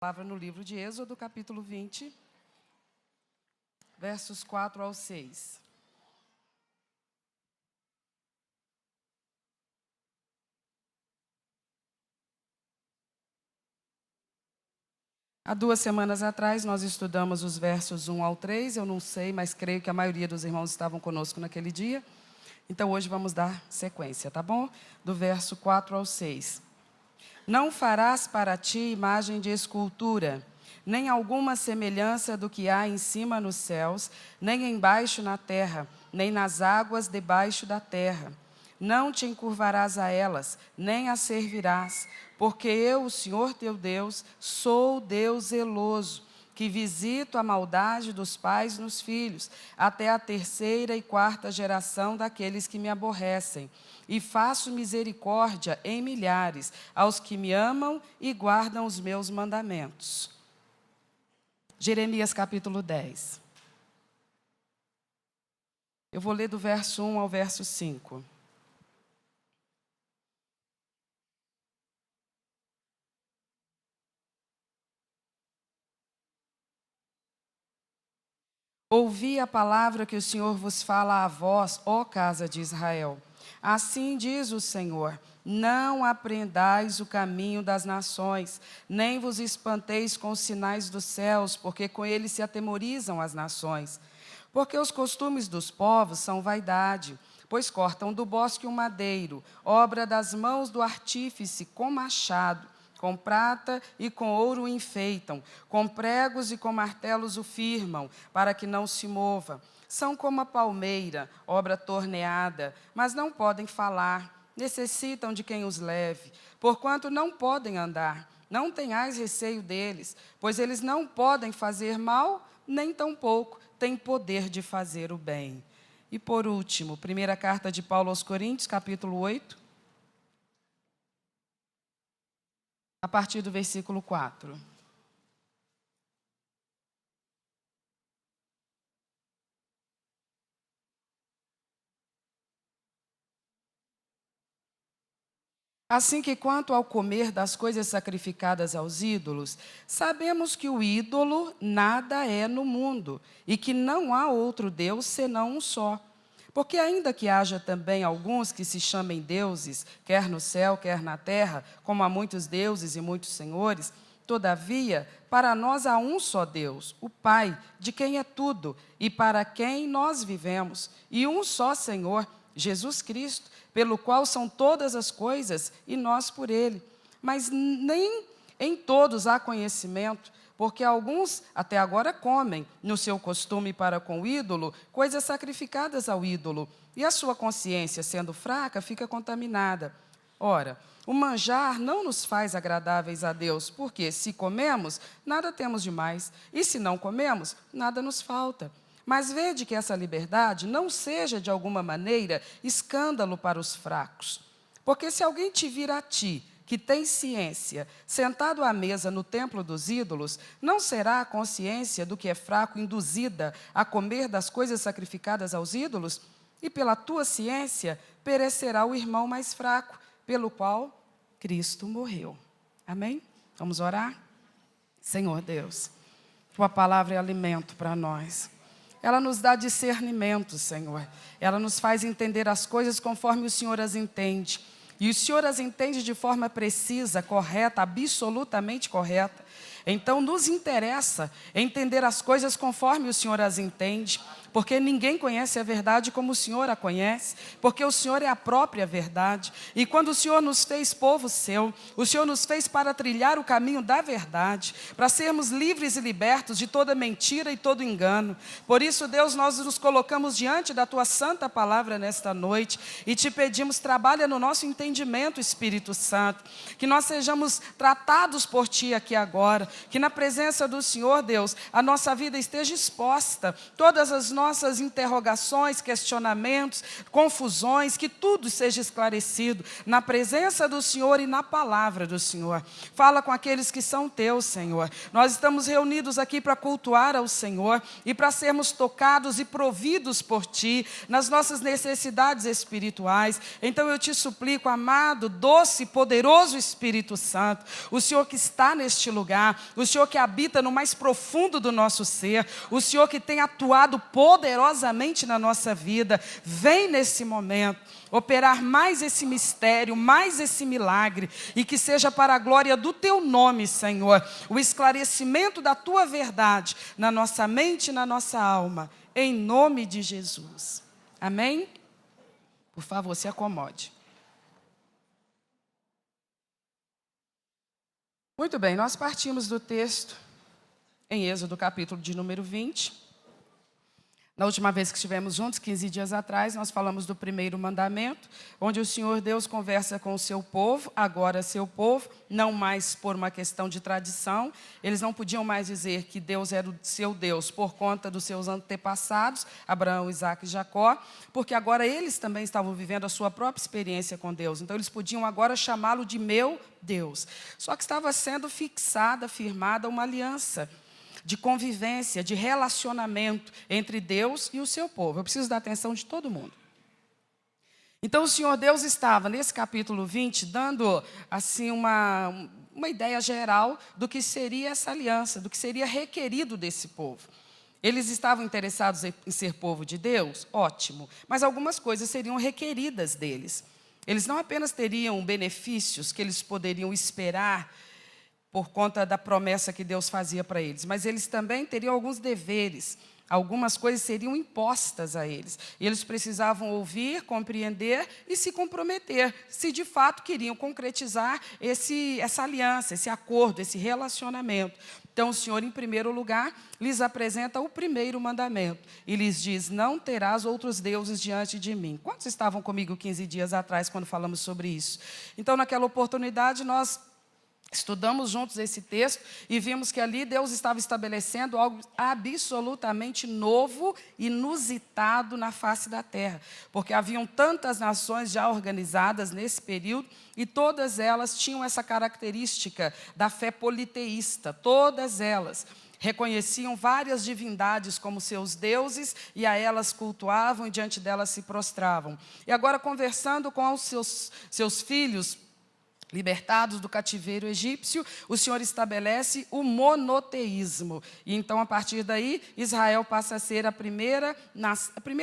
Palavra no livro de Êxodo, capítulo 20, versos 4 ao 6. Há 2 semanas atrás, nós estudamos os versos 1 ao 3. Eu não sei, mas creio que a maioria dos irmãos estavam conosco naquele dia. Então, hoje vamos dar sequência, tá bom? Do verso 4 ao 6. Não farás para ti imagem de escultura, nem alguma semelhança do que há em cima nos céus, nem embaixo na terra, nem nas águas debaixo da terra. Não te encurvarás a elas, nem as servirás, porque eu, o Senhor teu Deus, sou Deus zeloso, que visito a maldade dos pais nos filhos, até a 3ª e 4ª geração daqueles que me aborrecem. E faço misericórdia em milhares aos que me amam e guardam os meus mandamentos. Jeremias capítulo 10. Eu vou ler do verso 1 ao verso 5. Ouvi a palavra que o Senhor vos fala a vós, ó casa de Israel. Assim diz o Senhor: não aprendais o caminho das nações, nem vos espanteis com os sinais dos céus, porque com eles se atemorizam as nações. Porque os costumes dos povos são vaidade, pois cortam do bosque um madeiro, obra das mãos do artífice com machado. Com prata e com ouro o enfeitam, com pregos e com martelos o firmam, para que não se mova. São como a palmeira, obra torneada, mas não podem falar, necessitam de quem os leve, porquanto não podem andar. Não tenhais receio deles, pois eles não podem fazer mal, nem tampouco têm poder de fazer o bem. E por último, primeira carta de Paulo aos Coríntios, capítulo 8, a partir do versículo 4. Assim que quanto ao comer das coisas sacrificadas aos ídolos, sabemos que o ídolo nada é no mundo, e que não há outro Deus senão um só. Porque ainda que haja também alguns que se chamem deuses, quer no céu, quer na terra, como há muitos deuses e muitos senhores, todavia, para nós há um só Deus, o Pai, de quem é tudo, e para quem nós vivemos, e um só Senhor, Jesus Cristo, pelo qual são todas as coisas, e nós por Ele. Mas nem em todos há conhecimento, porque alguns até agora comem, no seu costume para com o ídolo, coisas sacrificadas ao ídolo, e a sua consciência, sendo fraca, fica contaminada. Ora, o manjar não nos faz agradáveis a Deus, porque se comemos, nada temos de mais, e se não comemos, nada nos falta. Mas vede que essa liberdade não seja, de alguma maneira, escândalo para os fracos. Porque se alguém te vir a ti, que tem ciência, sentado à mesa no templo dos ídolos, não será a consciência do que é fraco induzida a comer das coisas sacrificadas aos ídolos? E pela tua ciência perecerá o irmão mais fraco, pelo qual Cristo morreu. Amém? Vamos orar? Senhor Deus, tua palavra é alimento para nós. Ela nos dá discernimento, Senhor. Ela nos faz entender as coisas conforme o Senhor as entende. E o Senhor as entende de forma precisa, correta, absolutamente correta. Então, nos interessa entender as coisas conforme o Senhor as entende, porque ninguém conhece a verdade como o Senhor a conhece, porque o Senhor é a própria verdade. E quando o Senhor nos fez povo seu, o Senhor nos fez para trilhar o caminho da verdade, para sermos livres e libertos de toda mentira e todo engano. Por isso, Deus, nós nos colocamos diante da tua santa palavra nesta noite e te pedimos, trabalha no nosso entendimento, Espírito Santo, que nós sejamos tratados por ti aqui agora, que na presença do Senhor, Deus, a nossa vida esteja exposta, todas as nossas nossas interrogações, questionamentos, confusões, que tudo seja esclarecido na presença do Senhor e na palavra do Senhor. Fala com aqueles que são teus, Senhor. Nós estamos reunidos aqui para cultuar ao Senhor e para sermos tocados e providos por Ti nas nossas necessidades espirituais. Então eu te suplico, amado, doce, poderoso Espírito Santo, o Senhor que está neste lugar, o Senhor que habita no mais profundo do nosso ser, o Senhor que tem atuado poderosamente na nossa vida, vem nesse momento operar mais esse mistério, mais esse milagre, e que seja para a glória do Teu nome, Senhor, o esclarecimento da Tua verdade na nossa mente e na nossa alma, em nome de Jesus. Amém? Por favor, se acomode. Muito bem, nós partimos do texto em Êxodo, capítulo de número 20. Na última vez que estivemos juntos, 15 dias atrás, nós falamos do primeiro mandamento, onde o Senhor Deus conversa com o seu povo, agora seu povo, não mais por uma questão de tradição. Eles não podiam mais dizer que Deus era o seu Deus por conta dos seus antepassados, Abraão, Isaque e Jacó, porque agora eles também estavam vivendo a sua própria experiência com Deus. Então eles podiam agora chamá-lo de meu Deus. Só que estava sendo fixada, firmada uma aliança de convivência, de relacionamento entre Deus e o seu povo. Eu preciso da atenção de todo mundo. Então, o Senhor Deus estava, nesse capítulo 20, dando assim uma ideia geral do que seria essa aliança, do que seria requerido desse povo. Eles estavam interessados em ser povo de Deus? Ótimo. Mas algumas coisas seriam requeridas deles. Eles não apenas teriam benefícios que eles poderiam esperar por conta da promessa que Deus fazia para eles, mas eles também teriam alguns deveres, algumas coisas seriam impostas a eles. E eles precisavam ouvir, compreender e se comprometer, se de fato queriam concretizar essa aliança, esse acordo, esse relacionamento. Então, o Senhor, em primeiro lugar, lhes apresenta o primeiro mandamento e lhes diz: não terás outros deuses diante de mim. Quantos estavam comigo 15 dias atrás, quando falamos sobre isso? Então, naquela oportunidade, nós estudamos juntos esse texto e vimos que ali Deus estava estabelecendo algo absolutamente novo, inusitado na face da terra. Porque haviam tantas nações já organizadas nesse período e todas elas tinham essa característica da fé politeísta. Todas elas reconheciam várias divindades como seus deuses e a elas cultuavam e diante delas se prostravam. E agora, conversando com os seus filhos, libertados do cativeiro egípcio, o Senhor estabelece o monoteísmo. E então, a partir daí, Israel passa a ser a primeira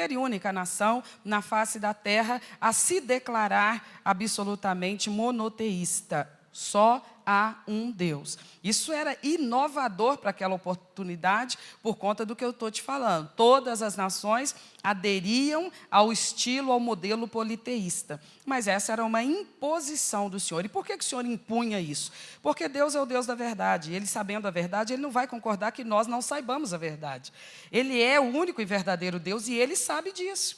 e única nação na face da terra a se declarar absolutamente monoteísta. Só há um Deus. Isso era inovador para aquela oportunidade, por conta do que eu estou te falando. Todas as nações aderiam ao estilo, ao modelo politeísta. Mas essa era uma imposição do Senhor. E por que o Senhor impunha isso? Porque Deus é o Deus da verdade. Ele, sabendo a verdade, Ele não vai concordar que nós não saibamos a verdade. Ele é o único e verdadeiro Deus e Ele sabe disso.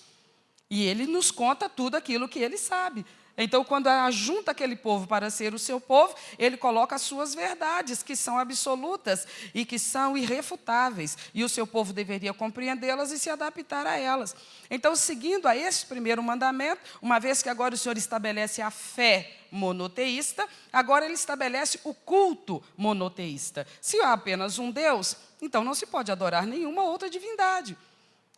E Ele nos conta tudo aquilo que Ele sabe. Então, quando ajunta aquele povo para ser o seu povo, Ele coloca as suas verdades, que são absolutas e que são irrefutáveis. E o seu povo deveria compreendê-las e se adaptar a elas. Então, seguindo a esse primeiro mandamento, uma vez que agora o Senhor estabelece a fé monoteísta, agora Ele estabelece o culto monoteísta. Se há apenas um Deus, então não se pode adorar nenhuma outra divindade.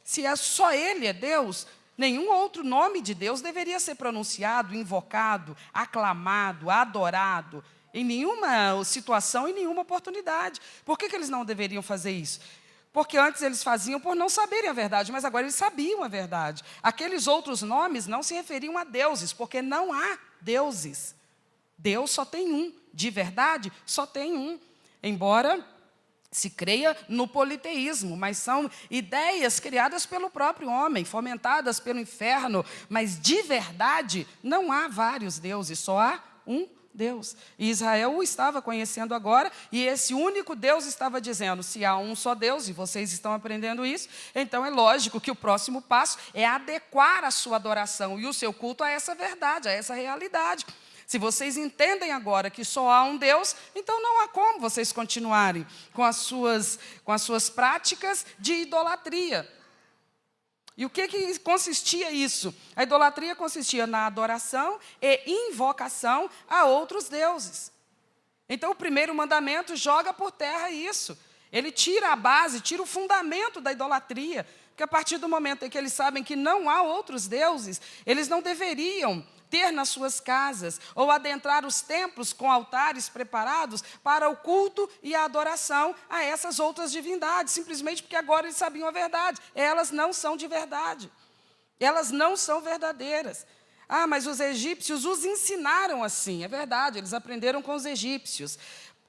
Se só Ele é Deus, nenhum outro nome de Deus deveria ser pronunciado, invocado, aclamado, adorado, em nenhuma situação, em nenhuma oportunidade. Por que eles não deveriam fazer isso? Porque antes eles faziam por não saberem a verdade, mas agora eles sabiam a verdade. Aqueles outros nomes não se referiam a deuses, porque não há deuses. Deus só tem um, de verdade só tem um. Embora se creia no politeísmo, mas são ideias criadas pelo próprio homem, fomentadas pelo inferno, mas de verdade não há vários deuses, só há um Deus. E Israel o estava conhecendo agora, e esse único Deus estava dizendo: se há um só Deus, e vocês estão aprendendo isso, então é lógico que o próximo passo é adequar a sua adoração e o seu culto a essa verdade, a essa realidade. Se vocês entendem agora que só há um Deus, então não há como vocês continuarem com as suas práticas de idolatria. E o que consistia isso? A idolatria consistia na adoração e invocação a outros deuses. Então, o primeiro mandamento joga por terra isso. Ele tira a base, tira o fundamento da idolatria. Porque a partir do momento em que eles sabem que não há outros deuses, eles não deveriam ter nas suas casas ou adentrar os templos com altares preparados para o culto e a adoração a essas outras divindades, simplesmente porque agora eles sabiam a verdade. Elas não são de verdade. Elas não são verdadeiras. Ah, mas os egípcios os ensinaram assim. É verdade, eles aprenderam com os egípcios,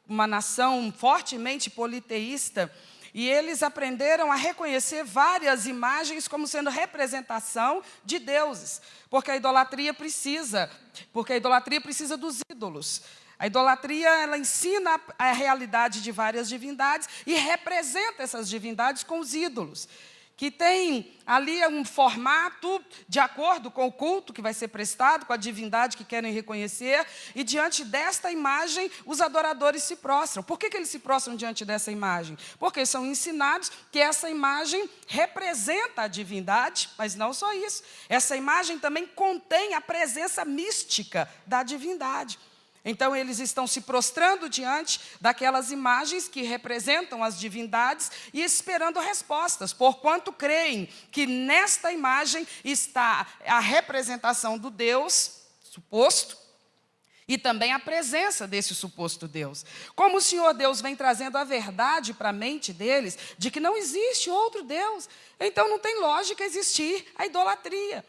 uma nação fortemente politeísta, e eles aprenderam a reconhecer várias imagens como sendo representação de deuses, porque a idolatria precisa dos ídolos. A idolatria, ela ensina a realidade de várias divindades e representa essas divindades com os ídolos, que tem ali um formato de acordo com o culto que vai ser prestado, com a divindade que querem reconhecer, e diante desta imagem, os adoradores se prostram. Por que eles se prostram diante dessa imagem? Porque são ensinados que essa imagem representa a divindade, mas não só isso. Essa imagem também contém a presença mística da divindade. Então, eles estão se prostrando diante daquelas imagens que representam as divindades e esperando respostas, porquanto creem que nesta imagem está a representação do Deus suposto e também a presença desse suposto Deus. Como o Senhor Deus vem trazendo a verdade para a mente deles, de que não existe outro Deus, então não tem lógica existir a idolatria.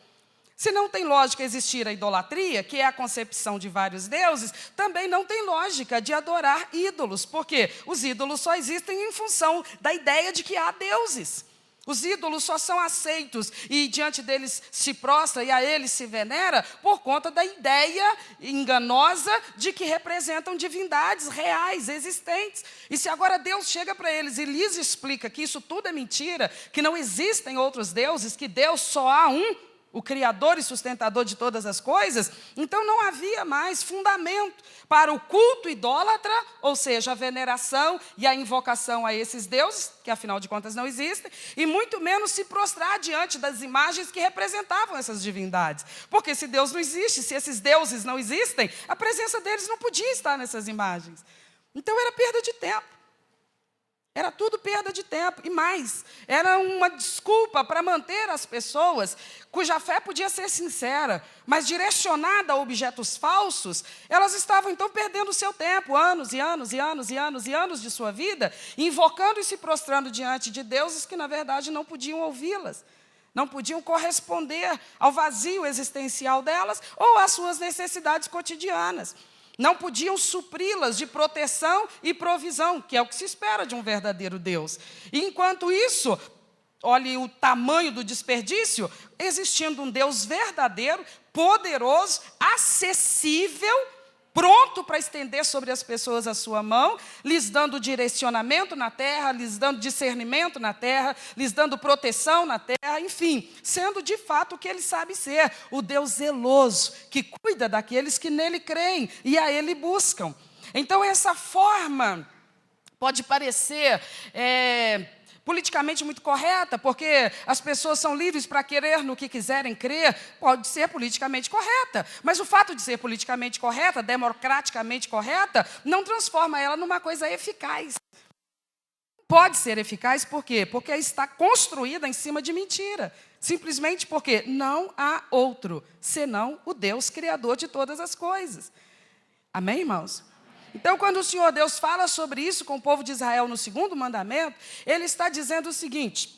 Se não tem lógica existir a idolatria, que é a concepção de vários deuses, também não tem lógica de adorar ídolos, porque os ídolos só existem em função da ideia de que há deuses. Os ídolos só são aceitos e diante deles se prostra e a eles se venera por conta da ideia enganosa de que representam divindades reais, existentes. E se agora Deus chega para eles e lhes explica que isso tudo é mentira, que não existem outros deuses, que Deus só há um, o Criador e sustentador de todas as coisas, então não havia mais fundamento para o culto idólatra, ou seja, a veneração e a invocação a esses deuses, que afinal de contas não existem, e muito menos se prostrar diante das imagens que representavam essas divindades. Porque se Deus não existe, se esses deuses não existem, a presença deles não podia estar nessas imagens. Então era perda de tempo. Era tudo perda de tempo, e mais, era uma desculpa para manter as pessoas cuja fé podia ser sincera, mas direcionada a objetos falsos, elas estavam então perdendo o seu tempo, anos e anos e anos e anos e anos de sua vida, invocando e se prostrando diante de deuses que na verdade não podiam ouvi-las, não podiam corresponder ao vazio existencial delas ou às suas necessidades cotidianas. Não podiam supri-las de proteção e provisão, que é o que se espera de um verdadeiro Deus. E enquanto isso, olhe o tamanho do desperdício, existindo um Deus verdadeiro, poderoso, acessível, pronto para estender sobre as pessoas a sua mão, lhes dando direcionamento na terra, lhes dando discernimento na terra, lhes dando proteção na terra, enfim, sendo de fato o que ele sabe ser, o Deus zeloso, que cuida daqueles que nele creem e a ele buscam. Então, essa forma pode parecer politicamente muito correta, porque as pessoas são livres para querer no que quiserem crer, pode ser politicamente correta. Mas o fato de ser politicamente correta, democraticamente correta, não transforma ela numa coisa eficaz. Pode ser eficaz por quê? Porque está construída em cima de mentira. Simplesmente porque não há outro, senão o Deus criador de todas as coisas. Amém, irmãos? Então, quando o Senhor Deus fala sobre isso com o povo de Israel no segundo mandamento, Ele está dizendo o seguinte: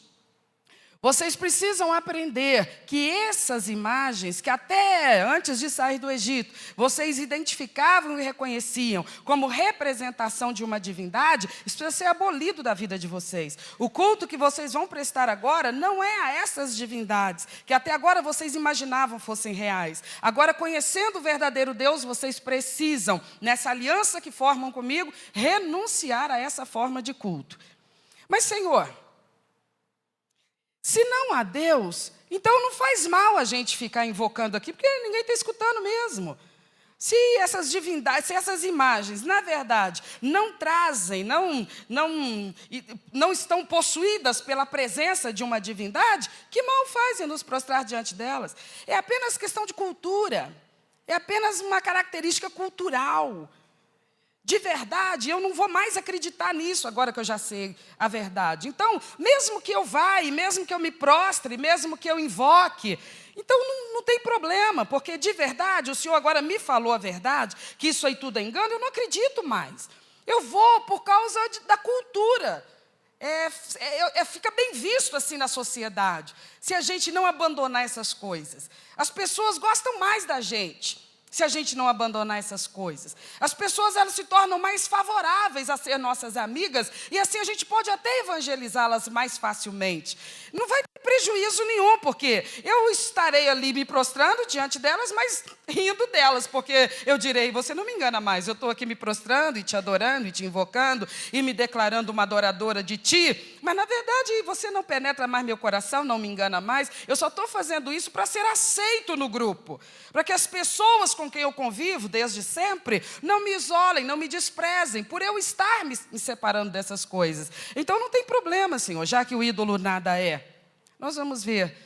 vocês precisam aprender que essas imagens, que até antes de sair do Egito, vocês identificavam e reconheciam como representação de uma divindade, isso precisa ser abolido da vida de vocês. O culto que vocês vão prestar agora não é a essas divindades, que até agora vocês imaginavam fossem reais. Agora, conhecendo o verdadeiro Deus, vocês precisam, nessa aliança que formam comigo, renunciar a essa forma de culto. Mas, Senhor, se não há Deus, então não faz mal a gente ficar invocando aqui, porque ninguém está escutando mesmo. Se essas divindades, se essas imagens, na verdade, não trazem, não estão possuídas pela presença de uma divindade, que mal fazem nos prostrar diante delas? É apenas questão de cultura, é apenas uma característica cultural. De verdade, eu não vou mais acreditar nisso agora que eu já sei a verdade. Então, mesmo que eu vá, e mesmo que eu me prostre, mesmo que eu invoque, então não tem problema, porque de verdade, o Senhor agora me falou a verdade, que isso aí tudo é engano, eu não acredito mais. Eu vou por causa da cultura. Fica bem visto assim na sociedade, se a gente não abandonar essas coisas. As pessoas gostam mais da gente, se a gente não abandonar essas coisas. As pessoas, elas se tornam mais favoráveis a ser nossas amigas, e assim a gente pode até evangelizá-las mais facilmente. Não vai ter prejuízo nenhum, porque eu estarei ali me prostrando diante delas, mas rindo delas, porque eu direi, você não me engana mais, eu estou aqui me prostrando e te adorando e te invocando e me declarando uma adoradora de ti, mas na verdade você não penetra mais meu coração, não me engana mais, eu só estou fazendo isso para ser aceito no grupo, para que as pessoas com quem eu convivo desde sempre não me isolem, não me desprezem, por eu estar me separando dessas coisas. Então não tem problema, Senhor, já que o ídolo nada é. Nós vamos ver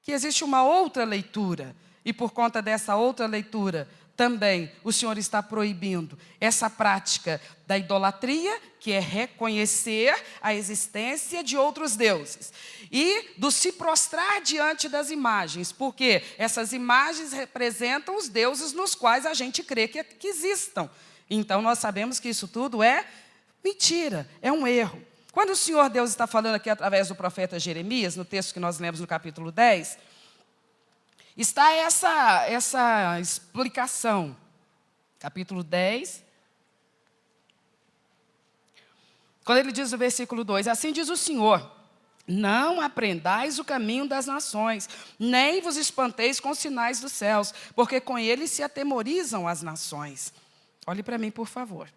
que existe uma outra leitura, e por conta dessa outra leitura, também o Senhor está proibindo essa prática da idolatria, que é reconhecer a existência de outros deuses, e do se prostrar diante das imagens, porque essas imagens representam os deuses nos quais a gente crê que existam. Então nós sabemos que isso tudo é mentira, é um erro. Quando o Senhor Deus está falando aqui através do profeta Jeremias, no texto que nós lemos no capítulo 10, está essa explicação. Capítulo 10, quando ele diz no versículo 2, assim diz o Senhor, não aprendais o caminho das nações, nem vos espanteis com os sinais dos céus, porque com eles se atemorizam as nações. Olhe para mim, por favor.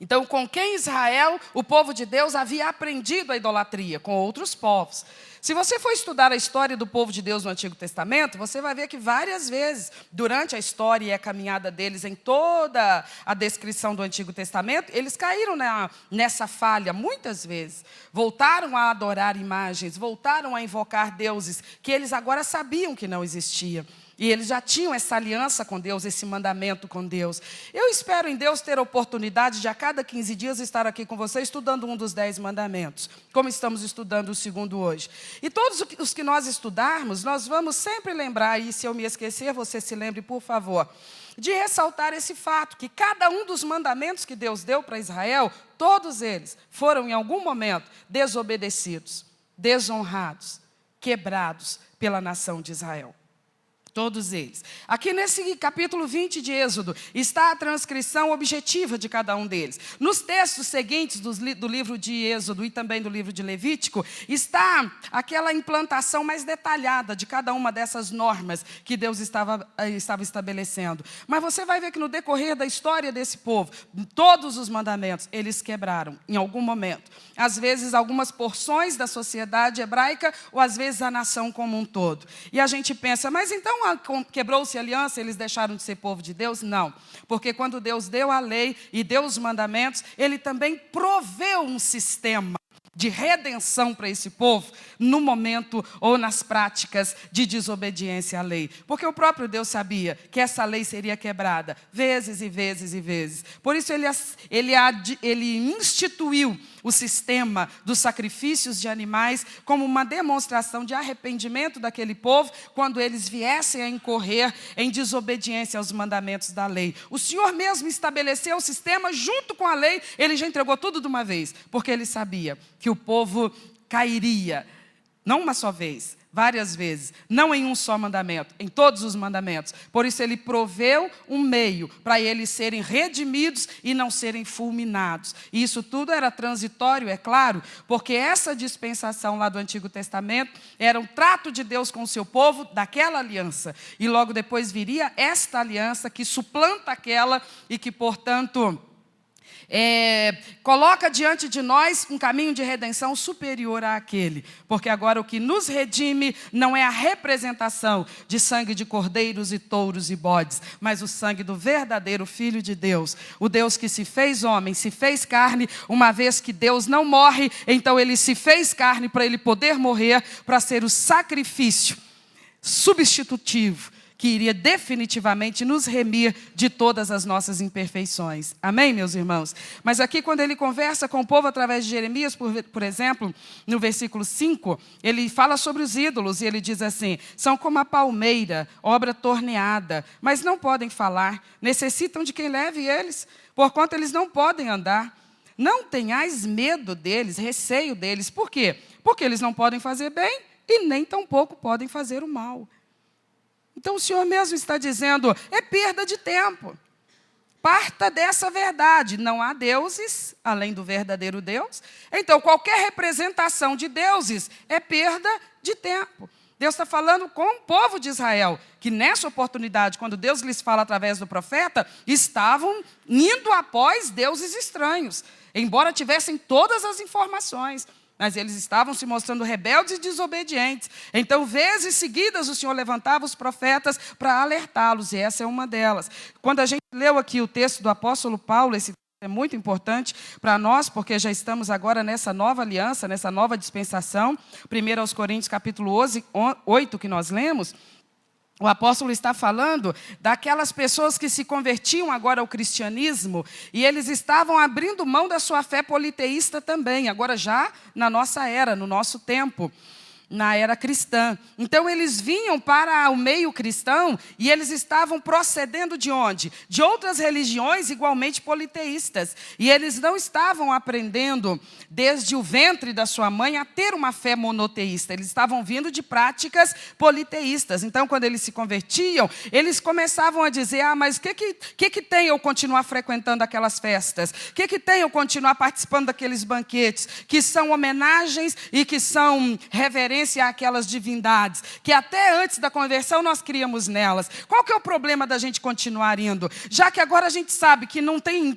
Então, com quem Israel, o povo de Deus, havia aprendido a idolatria? Com outros povos. Se você for estudar a história do povo de Deus no Antigo Testamento, você vai ver que várias vezes, durante a história e a caminhada deles, em toda a descrição do Antigo Testamento, eles caíram nessa falha, muitas vezes. Voltaram a adorar imagens, voltaram a invocar deuses que eles agora sabiam que não existiam. E eles já tinham essa aliança com Deus, esse mandamento com Deus. Eu espero em Deus ter a oportunidade de a cada 15 dias estar aqui com você estudando um dos 10 mandamentos, como estamos estudando o segundo hoje. E todos os que nós estudarmos, nós vamos sempre lembrar, e se eu me esquecer, você se lembre, por favor, de ressaltar esse fato, que cada um dos mandamentos que Deus deu para Israel, todos eles foram em algum momento desobedecidos, desonrados, quebrados pela nação de Israel. Todos eles. Aqui nesse capítulo 20 de Êxodo, está a transcrição objetiva de cada um deles. Nos textos seguintes do livro de Êxodo e também do livro de Levítico, está aquela implantação mais detalhada de cada uma dessas normas que Deus estava estabelecendo. Mas você vai ver que no decorrer da história desse povo, todos os mandamentos, eles quebraram em algum momento. Às vezes, algumas porções da sociedade hebraica, ou às vezes a nação como um todo. E a gente pensa, mas então quebrou-se a aliança, eles deixaram de ser povo de Deus? Não, porque quando Deus deu a lei e deu os mandamentos, Ele também proveu um sistema de redenção para esse povo no momento ou nas práticas de desobediência à lei. Porque o próprio Deus sabia que essa lei seria quebrada vezes e vezes e vezes. Por isso ele instituiu o sistema dos sacrifícios de animais como uma demonstração de arrependimento daquele povo quando eles viessem a incorrer em desobediência aos mandamentos da lei. O Senhor mesmo estabeleceu o sistema junto com a lei, Ele já entregou tudo de uma vez, porque Ele sabia que o povo cairia, não uma só vez, várias vezes, não em um só mandamento, em todos os mandamentos. Por isso Ele proveu um meio para eles serem redimidos e não serem fulminados. E isso tudo era transitório, é claro, porque essa dispensação lá do Antigo Testamento era um trato de Deus com o seu povo, daquela aliança. E logo depois viria esta aliança que suplanta aquela e que, portanto, coloca diante de nós um caminho de redenção superior àquele, porque agora o que nos redime não é a representação de sangue de cordeiros e touros e bodes, mas o sangue do verdadeiro Filho de Deus, o Deus que se fez homem, se fez carne, uma vez que Deus não morre, então ele se fez carne para ele poder morrer, para ser o sacrifício substitutivo, que iria definitivamente nos remir de todas as nossas imperfeições. Amém, meus irmãos? Mas aqui, quando ele conversa com o povo através de Jeremias, por exemplo, no versículo 5, ele fala sobre os ídolos, e ele diz assim: são como a palmeira, obra torneada, mas não podem falar, necessitam de quem leve eles, porquanto eles não podem andar. Não tenhais medo deles, receio deles. Por quê? Porque eles não podem fazer bem e nem tampouco podem fazer o mal. Então, o Senhor mesmo está dizendo, é perda de tempo. Parta dessa verdade. Não há deuses, além do verdadeiro Deus. Então, qualquer representação de deuses é perda de tempo. Deus está falando com o povo de Israel, que nessa oportunidade, quando Deus lhes fala através do profeta, estavam indo após deuses estranhos, embora tivessem todas as informações. Mas eles estavam se mostrando rebeldes e desobedientes. Então, vezes seguidas, o Senhor levantava os profetas para alertá-los, e essa é uma delas. Quando a gente leu aqui o texto do apóstolo Paulo, esse texto é muito importante para nós, porque já estamos agora nessa nova aliança, nessa nova dispensação. 1 aos Coríntios, capítulo 8, que nós lemos, o apóstolo está falando daquelas pessoas que se convertiam agora ao cristianismo e eles estavam abrindo mão da sua fé politeísta também, agora já na nossa era, no nosso tempo, na era cristã. Então, eles vinham para o meio cristão e eles estavam procedendo de onde? De outras religiões igualmente politeístas. E eles não estavam aprendendo desde o ventre da sua mãe a ter uma fé monoteísta. Eles estavam vindo de práticas politeístas. Então, quando eles se convertiam, eles começavam a dizer, mas o que tem eu continuar frequentando aquelas festas? O que tem eu continuar participando daqueles banquetes? Que são homenagens e que são reverências àquelas divindades, que até antes da conversão nós criamos nelas. Qual que é o problema da gente continuar indo? Já que agora a gente sabe que não tem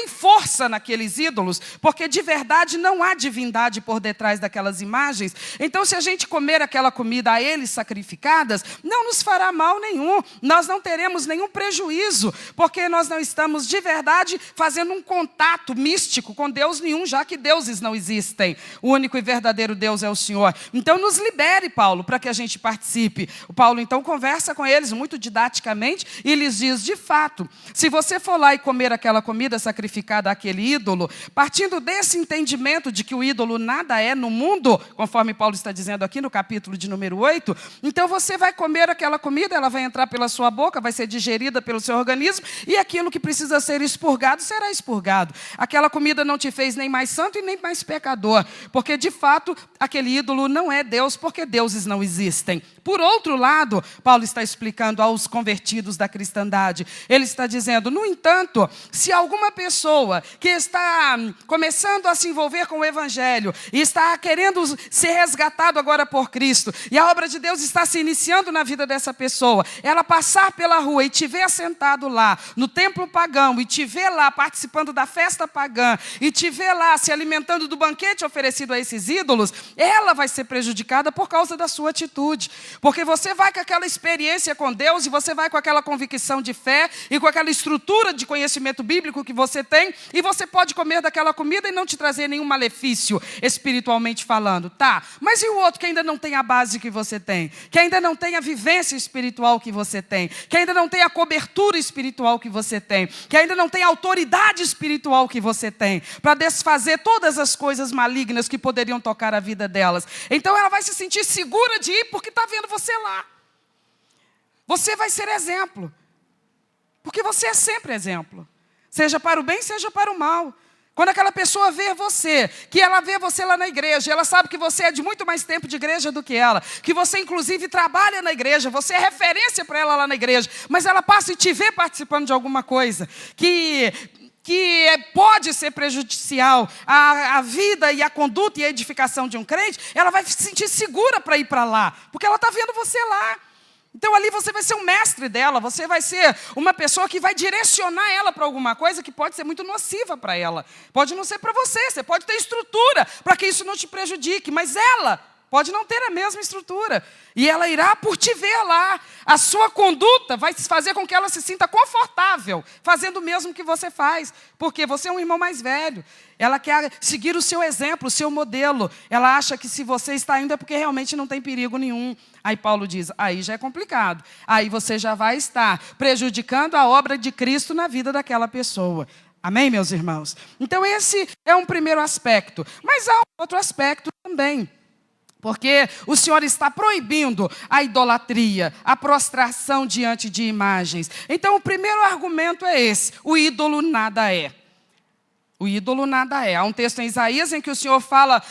força naqueles ídolos, porque de verdade não há divindade por detrás daquelas imagens. Então, se a gente comer aquela comida a eles sacrificadas, não nos fará mal nenhum, nós não teremos nenhum prejuízo, porque nós não estamos de verdade fazendo um contato místico com Deus nenhum, já que deuses não existem. O único e verdadeiro Deus é o Senhor. Então, nos libere, Paulo, para que a gente participe. O Paulo, então, conversa com eles muito didaticamente e lhes diz, de fato, se você for lá e comer aquela comida sacrificada àquele ídolo, partindo desse entendimento de que o ídolo nada é no mundo, conforme Paulo está dizendo aqui no capítulo de número 8, então você vai comer aquela comida, ela vai entrar pela sua boca, vai ser digerida pelo seu organismo e aquilo que precisa ser expurgado será expurgado. Aquela comida não te fez nem mais santo e nem mais pecador, porque, de fato, aquele ídolo não é Deus, porque deuses não existem. Por outro lado, Paulo está explicando aos convertidos da cristandade, ele está dizendo, no entanto, se alguma pessoa que está começando a se envolver com o evangelho e está querendo ser resgatado agora por Cristo, e a obra de Deus está se iniciando na vida dessa pessoa, ela passar pela rua e te ver sentado lá, no templo pagão, e te ver lá participando da festa pagã, e te ver lá se alimentando do banquete oferecido a esses ídolos, ela vai ser prejudicada por causa da sua atitude. Porque você vai com aquela experiência com Deus e você vai com aquela convicção de fé e com aquela estrutura de conhecimento bíblico que você tem e você pode comer daquela comida e não te trazer nenhum malefício espiritualmente falando. Tá, mas e o outro que ainda não tem a base que você tem? Que ainda não tem a vivência espiritual que você tem? Que ainda não tem a cobertura espiritual que você tem? Que ainda não tem a autoridade espiritual que você tem? Para desfazer todas as coisas malignas que poderiam tocar a vida delas. Então ela vai se sentir segura de ir porque está vendo você lá. Você vai ser exemplo. Porque você é sempre exemplo. Seja para o bem, seja para o mal. Quando aquela pessoa vê você, que ela vê você lá na igreja, ela sabe que você é de muito mais tempo de igreja do que ela, que você inclusive trabalha na igreja, você é referência para ela lá na igreja, mas ela passa e te vê participando de alguma coisa que pode ser prejudicial à vida e à conduta e à edificação de um crente, ela vai se sentir segura para ir para lá, porque ela está vendo você lá. Então ali você vai ser um mestre dela, você vai ser uma pessoa que vai direcionar ela para alguma coisa que pode ser muito nociva para ela. Pode não ser para você, você pode ter estrutura para que isso não te prejudique, mas ela pode não ter a mesma estrutura. E ela irá por te ver lá. A sua conduta vai fazer com que ela se sinta confortável, fazendo o mesmo que você faz. Porque você é um irmão mais velho. Ela quer seguir o seu exemplo, o seu modelo. Ela acha que se você está indo é porque realmente não tem perigo nenhum. Aí Paulo diz, aí já é complicado. Aí você já vai estar prejudicando a obra de Cristo na vida daquela pessoa. Amém, meus irmãos? Então esse é um primeiro aspecto. Mas há um outro aspecto também. Porque o Senhor está proibindo a idolatria, a prostração diante de imagens. Então, o primeiro argumento é esse: o ídolo nada é. O ídolo nada é. Há um texto em Isaías em que o Senhor fala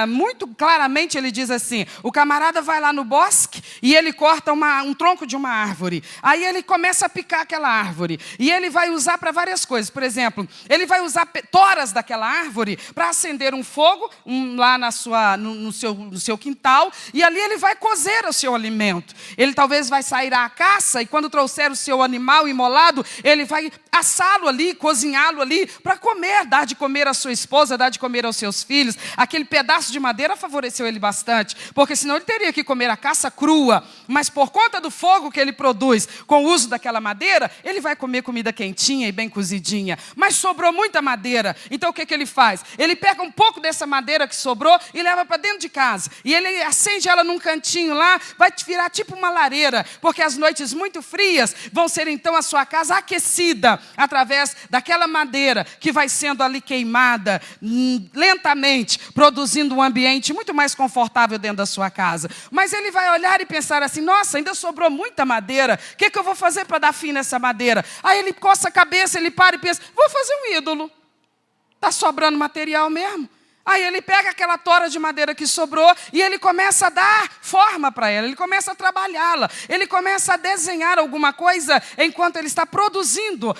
muito claramente, ele diz assim, o camarada vai lá no bosque e ele corta um tronco de uma árvore. Aí ele começa a picar aquela árvore. E ele vai usar para várias coisas. Por exemplo, ele vai usar toras daquela árvore para acender um fogo lá no seu quintal. E ali ele vai cozer o seu alimento. Ele talvez vai sair à caça e quando trouxer o seu animal imolado, ele vai assá-lo ali, cozinhá-lo ali para comer. Dar de comer à sua esposa, dar de comer aos seus filhos. Aquele pedaço de madeira favoreceu ele bastante, porque senão ele teria que comer a caça crua, mas por conta do fogo que ele produz com o uso daquela madeira, ele vai comer comida quentinha e bem cozidinha. Mas sobrou muita madeira, então o que ele faz? Ele pega um pouco dessa madeira que sobrou e leva para dentro de casa, e ele acende ela num cantinho lá, vai virar tipo uma lareira, porque as noites muito frias vão ser então a sua casa aquecida através daquela madeira que vai sendo ali queimada lentamente, produzindo um ambiente muito mais confortável dentro da sua casa. Mas ele vai olhar e pensar assim, nossa, ainda sobrou muita madeira, o que eu vou fazer para dar fim nessa madeira? Aí ele coça a cabeça, ele para e pensa, vou fazer um ídolo. Está sobrando material mesmo? Aí ele pega aquela tora de madeira que sobrou e ele começa a dar forma para ela, ele começa a trabalhá-la, ele começa a desenhar alguma coisa enquanto ele está produzindo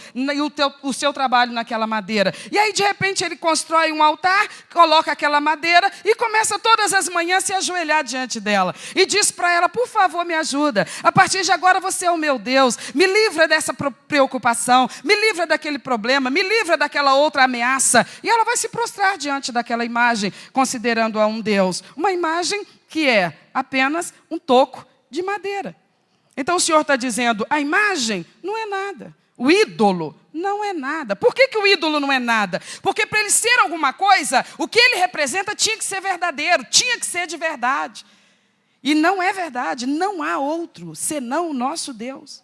o seu trabalho naquela madeira. E aí de repente ele constrói um altar, coloca aquela madeira e começa todas as manhãs a se ajoelhar diante dela. E diz para ela, por favor me ajuda, a partir de agora você é o meu Deus, me livra dessa preocupação, me livra daquele problema, me livra daquela outra ameaça. E ela vai se prostrar diante daquela imagem, considerando-a um Deus. Uma imagem que é apenas um toco de madeira. Então o Senhor está dizendo, a imagem não é nada. O ídolo não é nada. Por que o ídolo não é nada? Porque para ele ser alguma coisa, o que ele representa tinha que ser verdadeiro, tinha que ser de verdade. E não é verdade, não há outro senão o nosso Deus.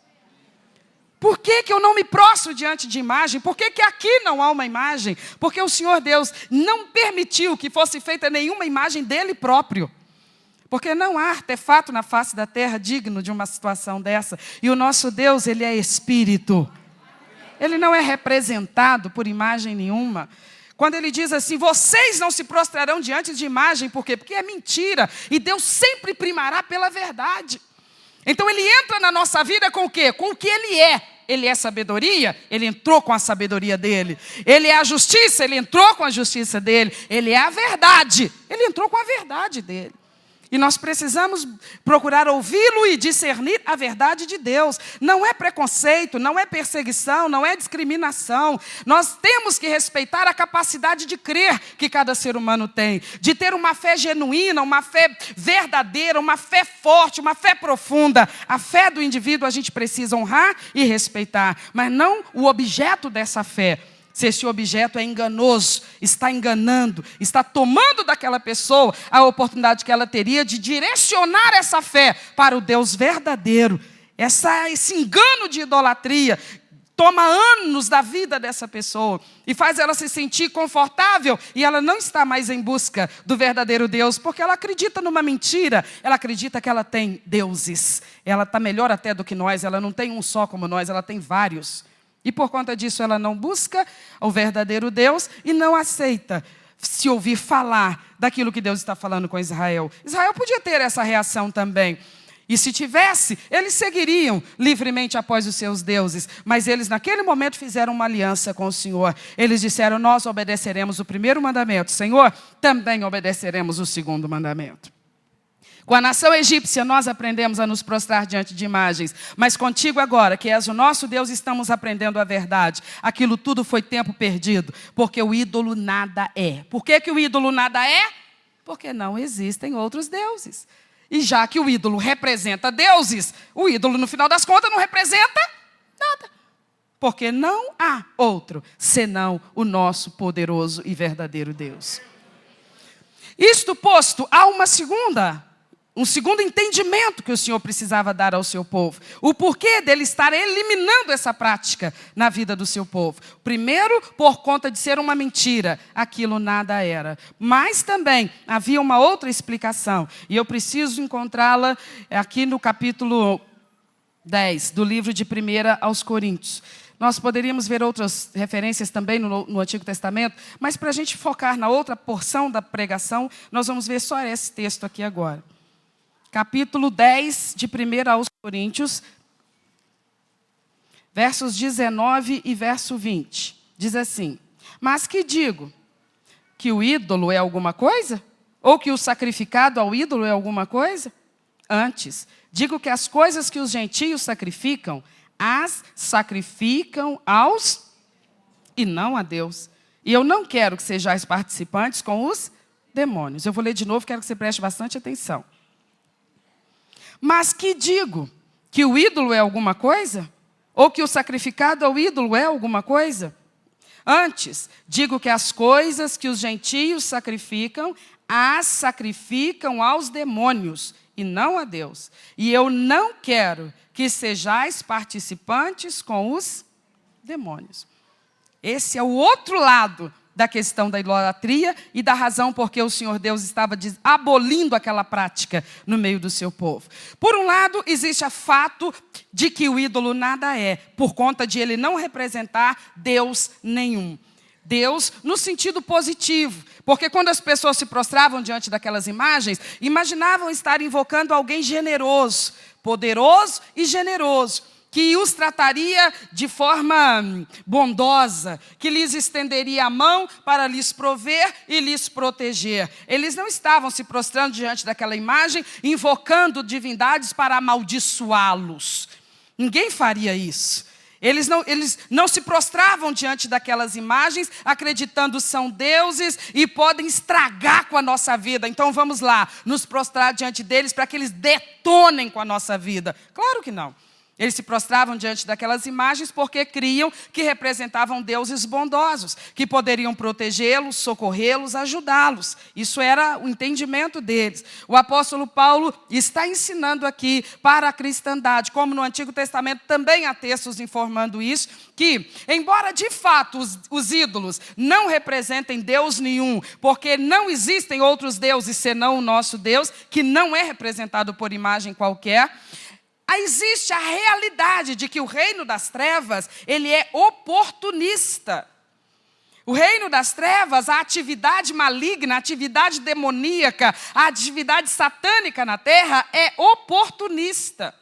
Por que eu não me prostro diante de imagem? Por que aqui não há uma imagem? Porque o Senhor Deus não permitiu que fosse feita nenhuma imagem dele próprio. Porque não há artefato na face da terra digno de uma situação dessa. E o nosso Deus, ele é espírito. Ele não é representado por imagem nenhuma. Quando ele diz assim, vocês não se prostrarão diante de imagem, por quê? Porque é mentira. E Deus sempre primará pela verdade. Então ele entra na nossa vida com o quê? Com o que ele é. Ele é sabedoria, ele entrou com a sabedoria dele. Ele é a justiça, ele entrou com a justiça dele. Ele é a verdade, ele entrou com a verdade dele. E nós precisamos procurar ouvi-lo e discernir a verdade de Deus. Não é preconceito, não é perseguição, não é discriminação. Nós temos que respeitar a capacidade de crer que cada ser humano tem. De ter uma fé genuína, uma fé verdadeira, uma fé forte, uma fé profunda. A fé do indivíduo a gente precisa honrar e respeitar, mas não o objeto dessa fé. Se esse objeto é enganoso, está enganando, está tomando daquela pessoa a oportunidade que ela teria de direcionar essa fé para o Deus verdadeiro. Esse engano de idolatria toma anos da vida dessa pessoa e faz ela se sentir confortável e ela não está mais em busca do verdadeiro Deus, porque ela acredita numa mentira, ela acredita que ela tem deuses. Ela está melhor até do que nós, ela não tem um só como nós, ela tem vários. E por conta disso ela não busca o verdadeiro Deus e não aceita se ouvir falar daquilo que Deus está falando com Israel. Israel podia ter essa reação também. E se tivesse, eles seguiriam livremente após os seus deuses. Mas eles naquele momento fizeram uma aliança com o Senhor. Eles disseram, nós obedeceremos o primeiro mandamento. Senhor, também obedeceremos o segundo mandamento. Com a nação egípcia, nós aprendemos a nos prostrar diante de imagens. Mas contigo agora, que és o nosso Deus, estamos aprendendo a verdade. Aquilo tudo foi tempo perdido, porque o ídolo nada é. Por que o ídolo nada é? Porque não existem outros deuses. E já que o ídolo representa deuses, o ídolo, no final das contas, não representa nada. Porque não há outro, senão o nosso poderoso e verdadeiro Deus. Isto posto, há um segundo entendimento que o Senhor precisava dar ao seu povo. O porquê dele estar eliminando essa prática na vida do seu povo. Primeiro, por conta de ser uma mentira, aquilo nada era. Mas também havia uma outra explicação, e eu preciso encontrá-la aqui no capítulo 10 do livro de 1 aos Coríntios. Nós poderíamos ver outras referências também no Antigo Testamento, mas para a gente focar na outra porção da pregação, nós vamos ver só esse texto aqui agora. Capítulo 10 de 1 aos Coríntios, versos 19 e verso 20. Diz assim: mas que digo? Que o ídolo é alguma coisa? Ou que o sacrificado ao ídolo é alguma coisa? Antes, digo que as coisas que os gentios sacrificam, as sacrificam aos e não a Deus. E eu não quero que sejais participantes com os demônios. Eu vou ler de novo, quero que você preste bastante atenção. Mas que digo? Que o ídolo é alguma coisa? Ou que o sacrificado ao ídolo é alguma coisa? Antes, digo que as coisas que os gentios sacrificam, as sacrificam aos demônios e não a Deus. E eu não quero que sejais participantes com os demônios. Esse é o outro lado da questão da idolatria e da razão porque o Senhor Deus estava abolindo aquela prática no meio do seu povo. Por um lado, existe o fato de que o ídolo nada é, por conta de ele não representar Deus nenhum. Deus no sentido positivo, porque quando as pessoas se prostravam diante daquelas imagens, imaginavam estar invocando alguém generoso, poderoso e generoso, que os trataria de forma bondosa, que lhes estenderia a mão para lhes prover e lhes proteger. Eles não estavam se prostrando diante daquela imagem, invocando divindades para amaldiçoá-los. Ninguém faria isso. Eles não se prostravam diante daquelas imagens, acreditando são deuses e podem estragar com a nossa vida. Então vamos lá, nos prostrar diante deles para que eles detonem com a nossa vida. Claro que não. Eles se prostravam diante daquelas imagens porque criam que representavam deuses bondosos, que poderiam protegê-los, socorrê-los, ajudá-los. Isso era o entendimento deles. O apóstolo Paulo está ensinando aqui para a cristandade, como no Antigo Testamento também há textos informando isso, que, embora de fato os ídolos não representem Deus nenhum, porque não existem outros deuses senão o nosso Deus, que não é representado por imagem qualquer, existe a realidade de que o reino das trevas, ele é oportunista. O reino das trevas, a atividade maligna, a atividade demoníaca, a atividade satânica na terra é oportunista.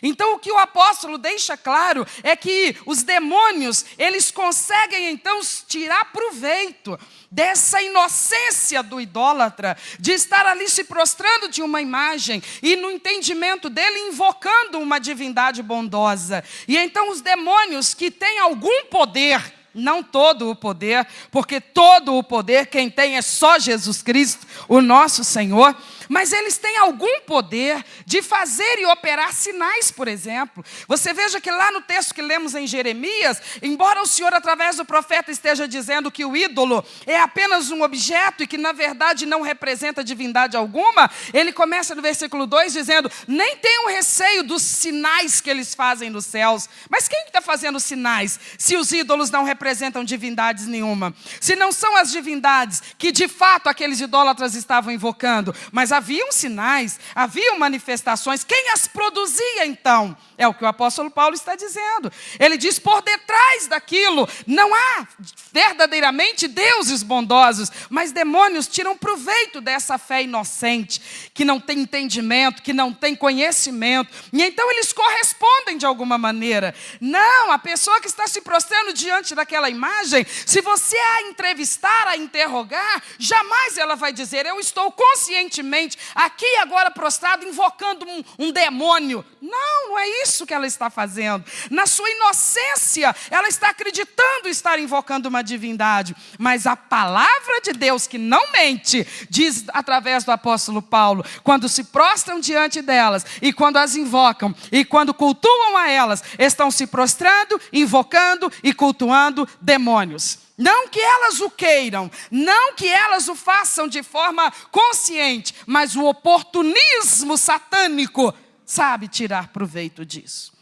Então, o que o apóstolo deixa claro é que os demônios, eles conseguem, então, tirar proveito dessa inocência do idólatra, de estar ali se prostrando de uma imagem e, no entendimento dele, invocando uma divindade bondosa. E então, os demônios que têm algum poder, não todo o poder, porque todo o poder quem tem é só Jesus Cristo, o nosso Senhor, mas eles têm algum poder de fazer e operar sinais, por exemplo. Você veja que lá no texto que lemos em Jeremias, embora o Senhor através do profeta esteja dizendo que o ídolo é apenas um objeto e que na verdade não representa divindade alguma, ele começa no versículo 2 dizendo, nem tenham receio dos sinais que eles fazem nos céus. Mas quem está fazendo sinais se os ídolos não representam divindades nenhuma? Se não são as divindades que de fato aqueles idólatras estavam invocando, mas haviam sinais, haviam manifestações. Quem as produzia então? É o que o apóstolo Paulo está dizendo. Ele diz, por detrás daquilo não há verdadeiramente deuses bondosos, mas demônios tiram proveito dessa fé inocente, que não tem entendimento, que não tem conhecimento, e então eles correspondem de alguma maneira. Não, a pessoa que está se prostrando diante daquela imagem, se você a entrevistar, a interrogar, jamais ela vai dizer, eu estou conscientemente simplesmente aqui agora prostrado, invocando um demônio. Não é isso que ela está fazendo. Na sua inocência, ela está acreditando estar invocando uma divindade. Mas a palavra de Deus, que não mente, diz através do apóstolo Paulo, quando se prostram diante delas, e quando as invocam, e quando cultuam a elas, estão se prostrando, invocando e cultuando demônios. Não que elas o queiram, não que elas o façam de forma consciente, mas o oportunismo satânico sabe tirar proveito disso.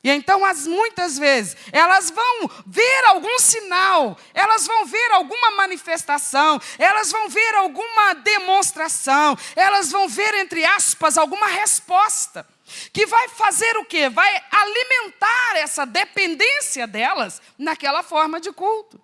E então, muitas vezes, elas vão ver algum sinal, elas vão ver alguma manifestação, elas vão ver alguma demonstração, elas vão ver, entre aspas, alguma resposta, que vai fazer o quê? Vai alimentar essa dependência delas naquela forma de culto.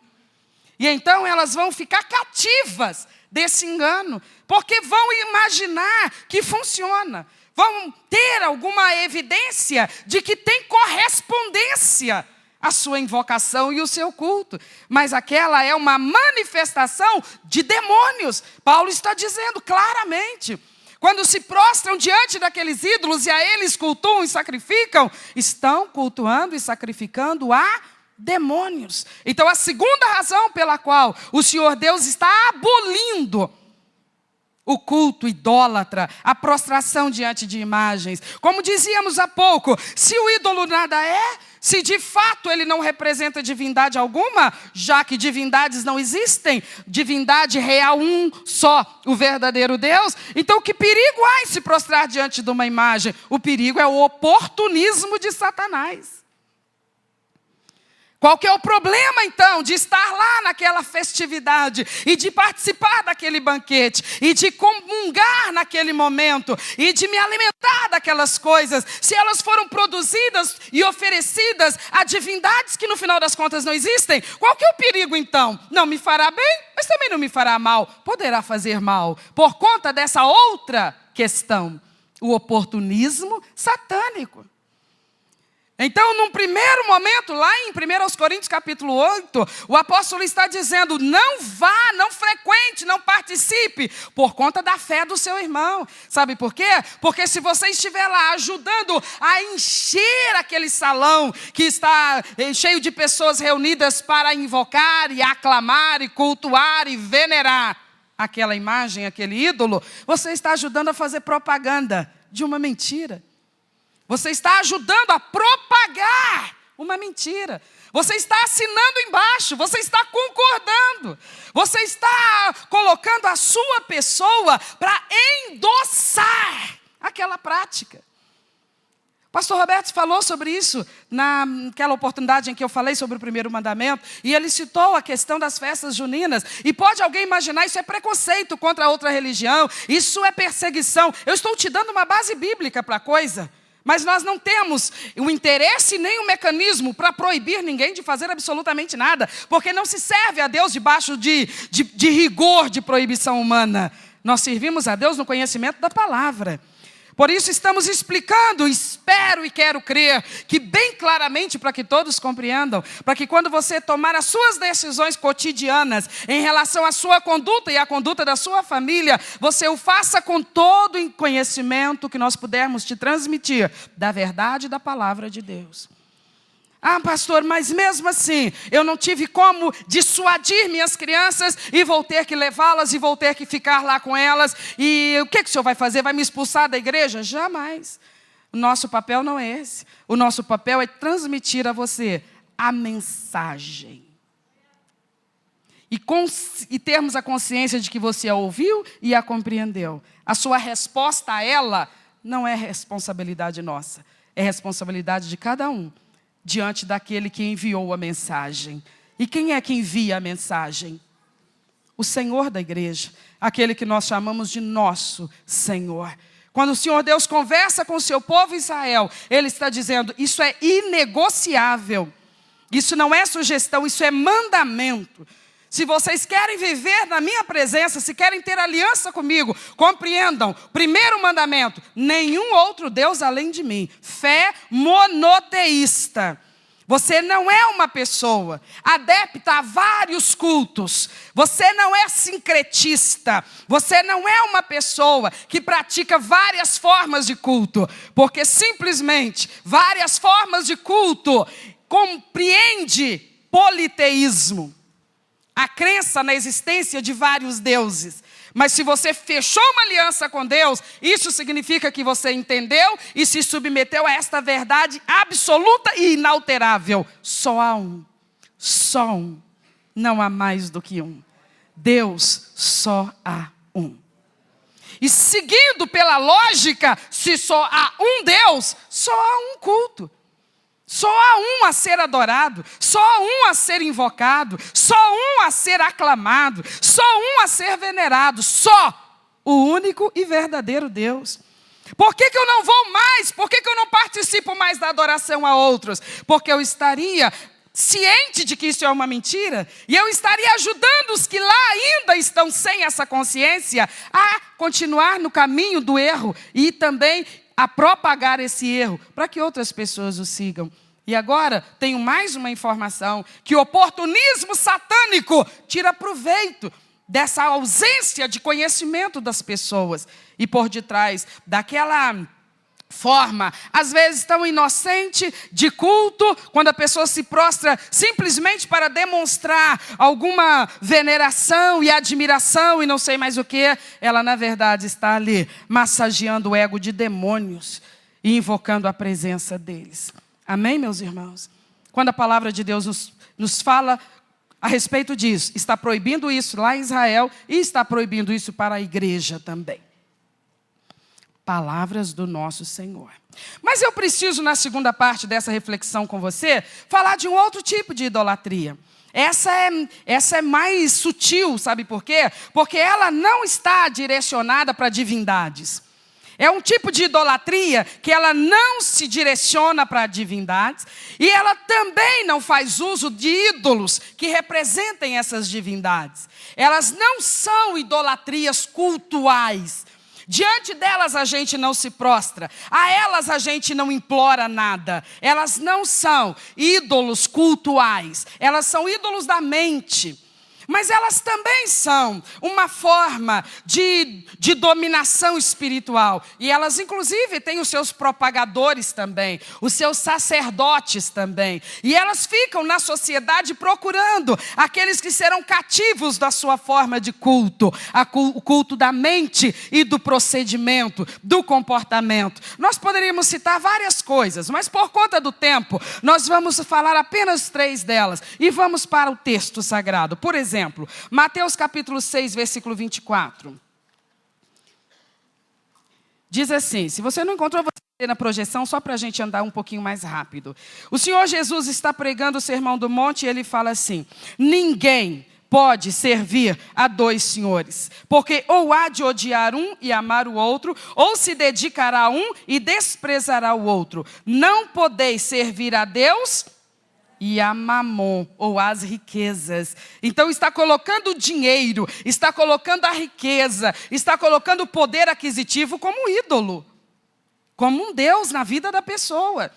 E então elas vão ficar cativas desse engano, porque vão imaginar que funciona. Vão ter alguma evidência de que tem correspondência a sua invocação e o seu culto. Mas aquela é uma manifestação de demônios. Paulo está dizendo claramente. Quando se prostram diante daqueles ídolos e a eles cultuam e sacrificam, estão cultuando e sacrificando a demônios. Então, a segunda razão pela qual o Senhor Deus está abolindo o culto idólatra, a prostração diante de imagens. Como dizíamos há pouco, se o ídolo nada é, se de fato ele não representa divindade alguma, já que divindades não existem, divindade real só, o verdadeiro Deus, então que perigo há em se prostrar diante de uma imagem? O perigo é o oportunismo de Satanás. Qual que é o problema, então, de estar lá naquela festividade e de participar daquele banquete e de comungar naquele momento e de me alimentar daquelas coisas, se elas foram produzidas e oferecidas a divindades que no final das contas não existem? Qual que é o perigo, então? Não me fará bem, mas também não me fará mal. Poderá fazer mal por conta dessa outra questão, o oportunismo satânico. Então, num primeiro momento, lá em 1 Coríntios capítulo 8, o apóstolo está dizendo, não vá, não frequente, não participe, por conta da fé do seu irmão. Sabe por quê? Porque se você estiver lá ajudando a encher aquele salão que está cheio de pessoas reunidas para invocar e aclamar e cultuar e venerar aquela imagem, aquele ídolo, você está ajudando a fazer propaganda de uma mentira. Você está ajudando a propagar uma mentira. Você está assinando embaixo, você está concordando. Você está colocando a sua pessoa para endossar aquela prática. O pastor Roberto falou sobre isso naquela oportunidade em que eu falei sobre o primeiro mandamento, e ele citou a questão das festas juninas. E pode alguém imaginar, isso é preconceito contra outra religião, isso é perseguição. Eu estou te dando uma base bíblica para a coisa. Mas nós não temos o interesse nem o mecanismo para proibir ninguém de fazer absolutamente nada, porque não se serve a Deus debaixo de rigor de proibição humana. Nós servimos a Deus no conhecimento da palavra. Por isso estamos explicando, espero e quero crer, que bem claramente para que todos compreendam, para que quando você tomar as suas decisões cotidianas em relação à sua conduta e à conduta da sua família, você o faça com todo o conhecimento que nós pudermos te transmitir da verdade da palavra de Deus. Ah, pastor, mas mesmo assim, eu não tive como dissuadir minhas crianças e vou ter que levá-las e vou ter que ficar lá com elas. E o que o senhor vai fazer? Vai me expulsar da igreja? Jamais. O nosso papel não é esse. O nosso papel é transmitir a você a mensagem. E termos a consciência de que você a ouviu e a compreendeu. A sua resposta a ela não é responsabilidade nossa. É responsabilidade de cada um, diante daquele que enviou a mensagem. E quem é que envia a mensagem? O Senhor da igreja, aquele que nós chamamos de nosso Senhor. Quando o Senhor Deus conversa com o seu povo Israel, Ele está dizendo, isso é inegociável. Isso não é sugestão, isso é mandamento. Se vocês querem viver na minha presença, se querem ter aliança comigo, compreendam, primeiro mandamento, nenhum outro Deus além de mim. Fé monoteísta. Você não é uma pessoa adepta a vários cultos. Você não é sincretista. Você não é uma pessoa que pratica várias formas de culto. Porque simplesmente várias formas de culto compreende politeísmo. A crença na existência de vários deuses. Mas se você fechou uma aliança com Deus, isso significa que você entendeu e se submeteu a esta verdade absoluta e inalterável. Só há um. Só um. Não há mais do que um. Deus só há um. E seguindo pela lógica, se só há um Deus, só há um culto. Só há um a ser adorado, só há um a ser invocado, só um a ser aclamado, só um a ser venerado, só o único e verdadeiro Deus. Por que eu não vou mais? Por que eu não participo mais da adoração a outros? Porque eu estaria ciente de que isso é uma mentira, e eu estaria ajudando os que lá ainda estão sem essa consciência a continuar no caminho do erro e também a propagar esse erro, para que outras pessoas o sigam. E agora, tenho mais uma informação, que o oportunismo satânico tira proveito dessa ausência de conhecimento das pessoas. E por detrás daquela forma, às vezes tão inocente, de culto, quando a pessoa se prostra simplesmente para demonstrar alguma veneração e admiração e não sei mais o que, ela na verdade está ali massageando o ego de demônios e invocando a presença deles. Amém, meus irmãos? Quando a palavra de Deus nos fala a respeito disso, está proibindo isso lá em Israel e está proibindo isso para a igreja também. Palavras do nosso Senhor. Mas eu preciso, na segunda parte dessa reflexão com você, falar de um outro tipo de idolatria. Essa é mais sutil, sabe por quê? Porque ela não está direcionada para divindades. É um tipo de idolatria que ela não se direciona para divindades e ela também não faz uso de ídolos que representem essas divindades. Elas não são idolatrias cultuais. Diante delas a gente não se prostra, a elas a gente não implora nada. Elas não são ídolos cultuais, elas são ídolos da mente. Mas elas também são uma forma de dominação espiritual. E elas, inclusive, têm os seus propagadores também, os seus sacerdotes também. E elas ficam na sociedade procurando aqueles que serão cativos da sua forma de culto. O culto da mente e do procedimento, do comportamento. Nós poderíamos citar várias coisas, mas por conta do tempo, nós vamos falar apenas 3 delas. E vamos para o texto sagrado. Por exemplo, Mateus capítulo 6, versículo 24. Diz assim, se você não encontrou, você vê na projeção, só para a gente andar um pouquinho mais rápido. O Senhor Jesus está pregando o Sermão do Monte e ele fala assim: ninguém pode servir a 2 senhores, porque ou há de odiar um e amar o outro, ou se dedicará a um e desprezará o outro. Não podeis servir a Deus e a mamon, ou as riquezas. Então está colocando o dinheiro, está colocando a riqueza, está colocando o poder aquisitivo como ídolo, como um Deus na vida da pessoa.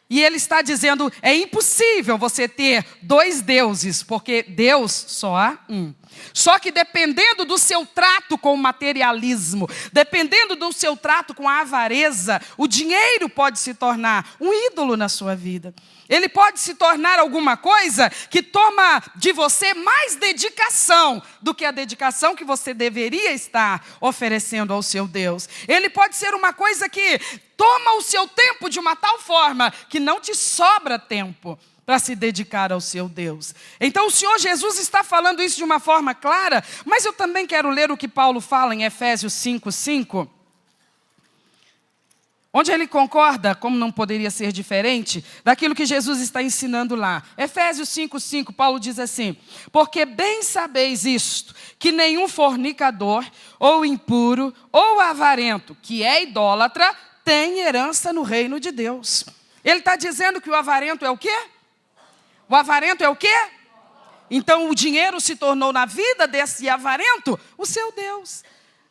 E ele está dizendo, é impossível você ter 2 deuses, porque Deus só há um. Só que dependendo do seu trato com o materialismo, dependendo do seu trato com a avareza, o dinheiro pode se tornar um ídolo na sua vida. Ele pode se tornar alguma coisa que toma de você mais dedicação do que a dedicação que você deveria estar oferecendo ao seu Deus. Ele pode ser uma coisa que toma o seu tempo de uma tal forma que não te sobra tempo para se dedicar ao seu Deus. Então o Senhor Jesus está falando isso de uma forma clara, mas eu também quero ler o que Paulo fala em Efésios 5:5. Onde ele concorda, como não poderia ser diferente, daquilo que Jesus está ensinando lá. Efésios 5:5, Paulo diz assim: porque bem sabeis isto, que nenhum fornicador, ou impuro, ou avarento, que é idólatra, tem herança no reino de Deus. Ele está dizendo que o avarento é o quê? O avarento é o quê? Então o dinheiro se tornou na vida desse avarento o seu Deus,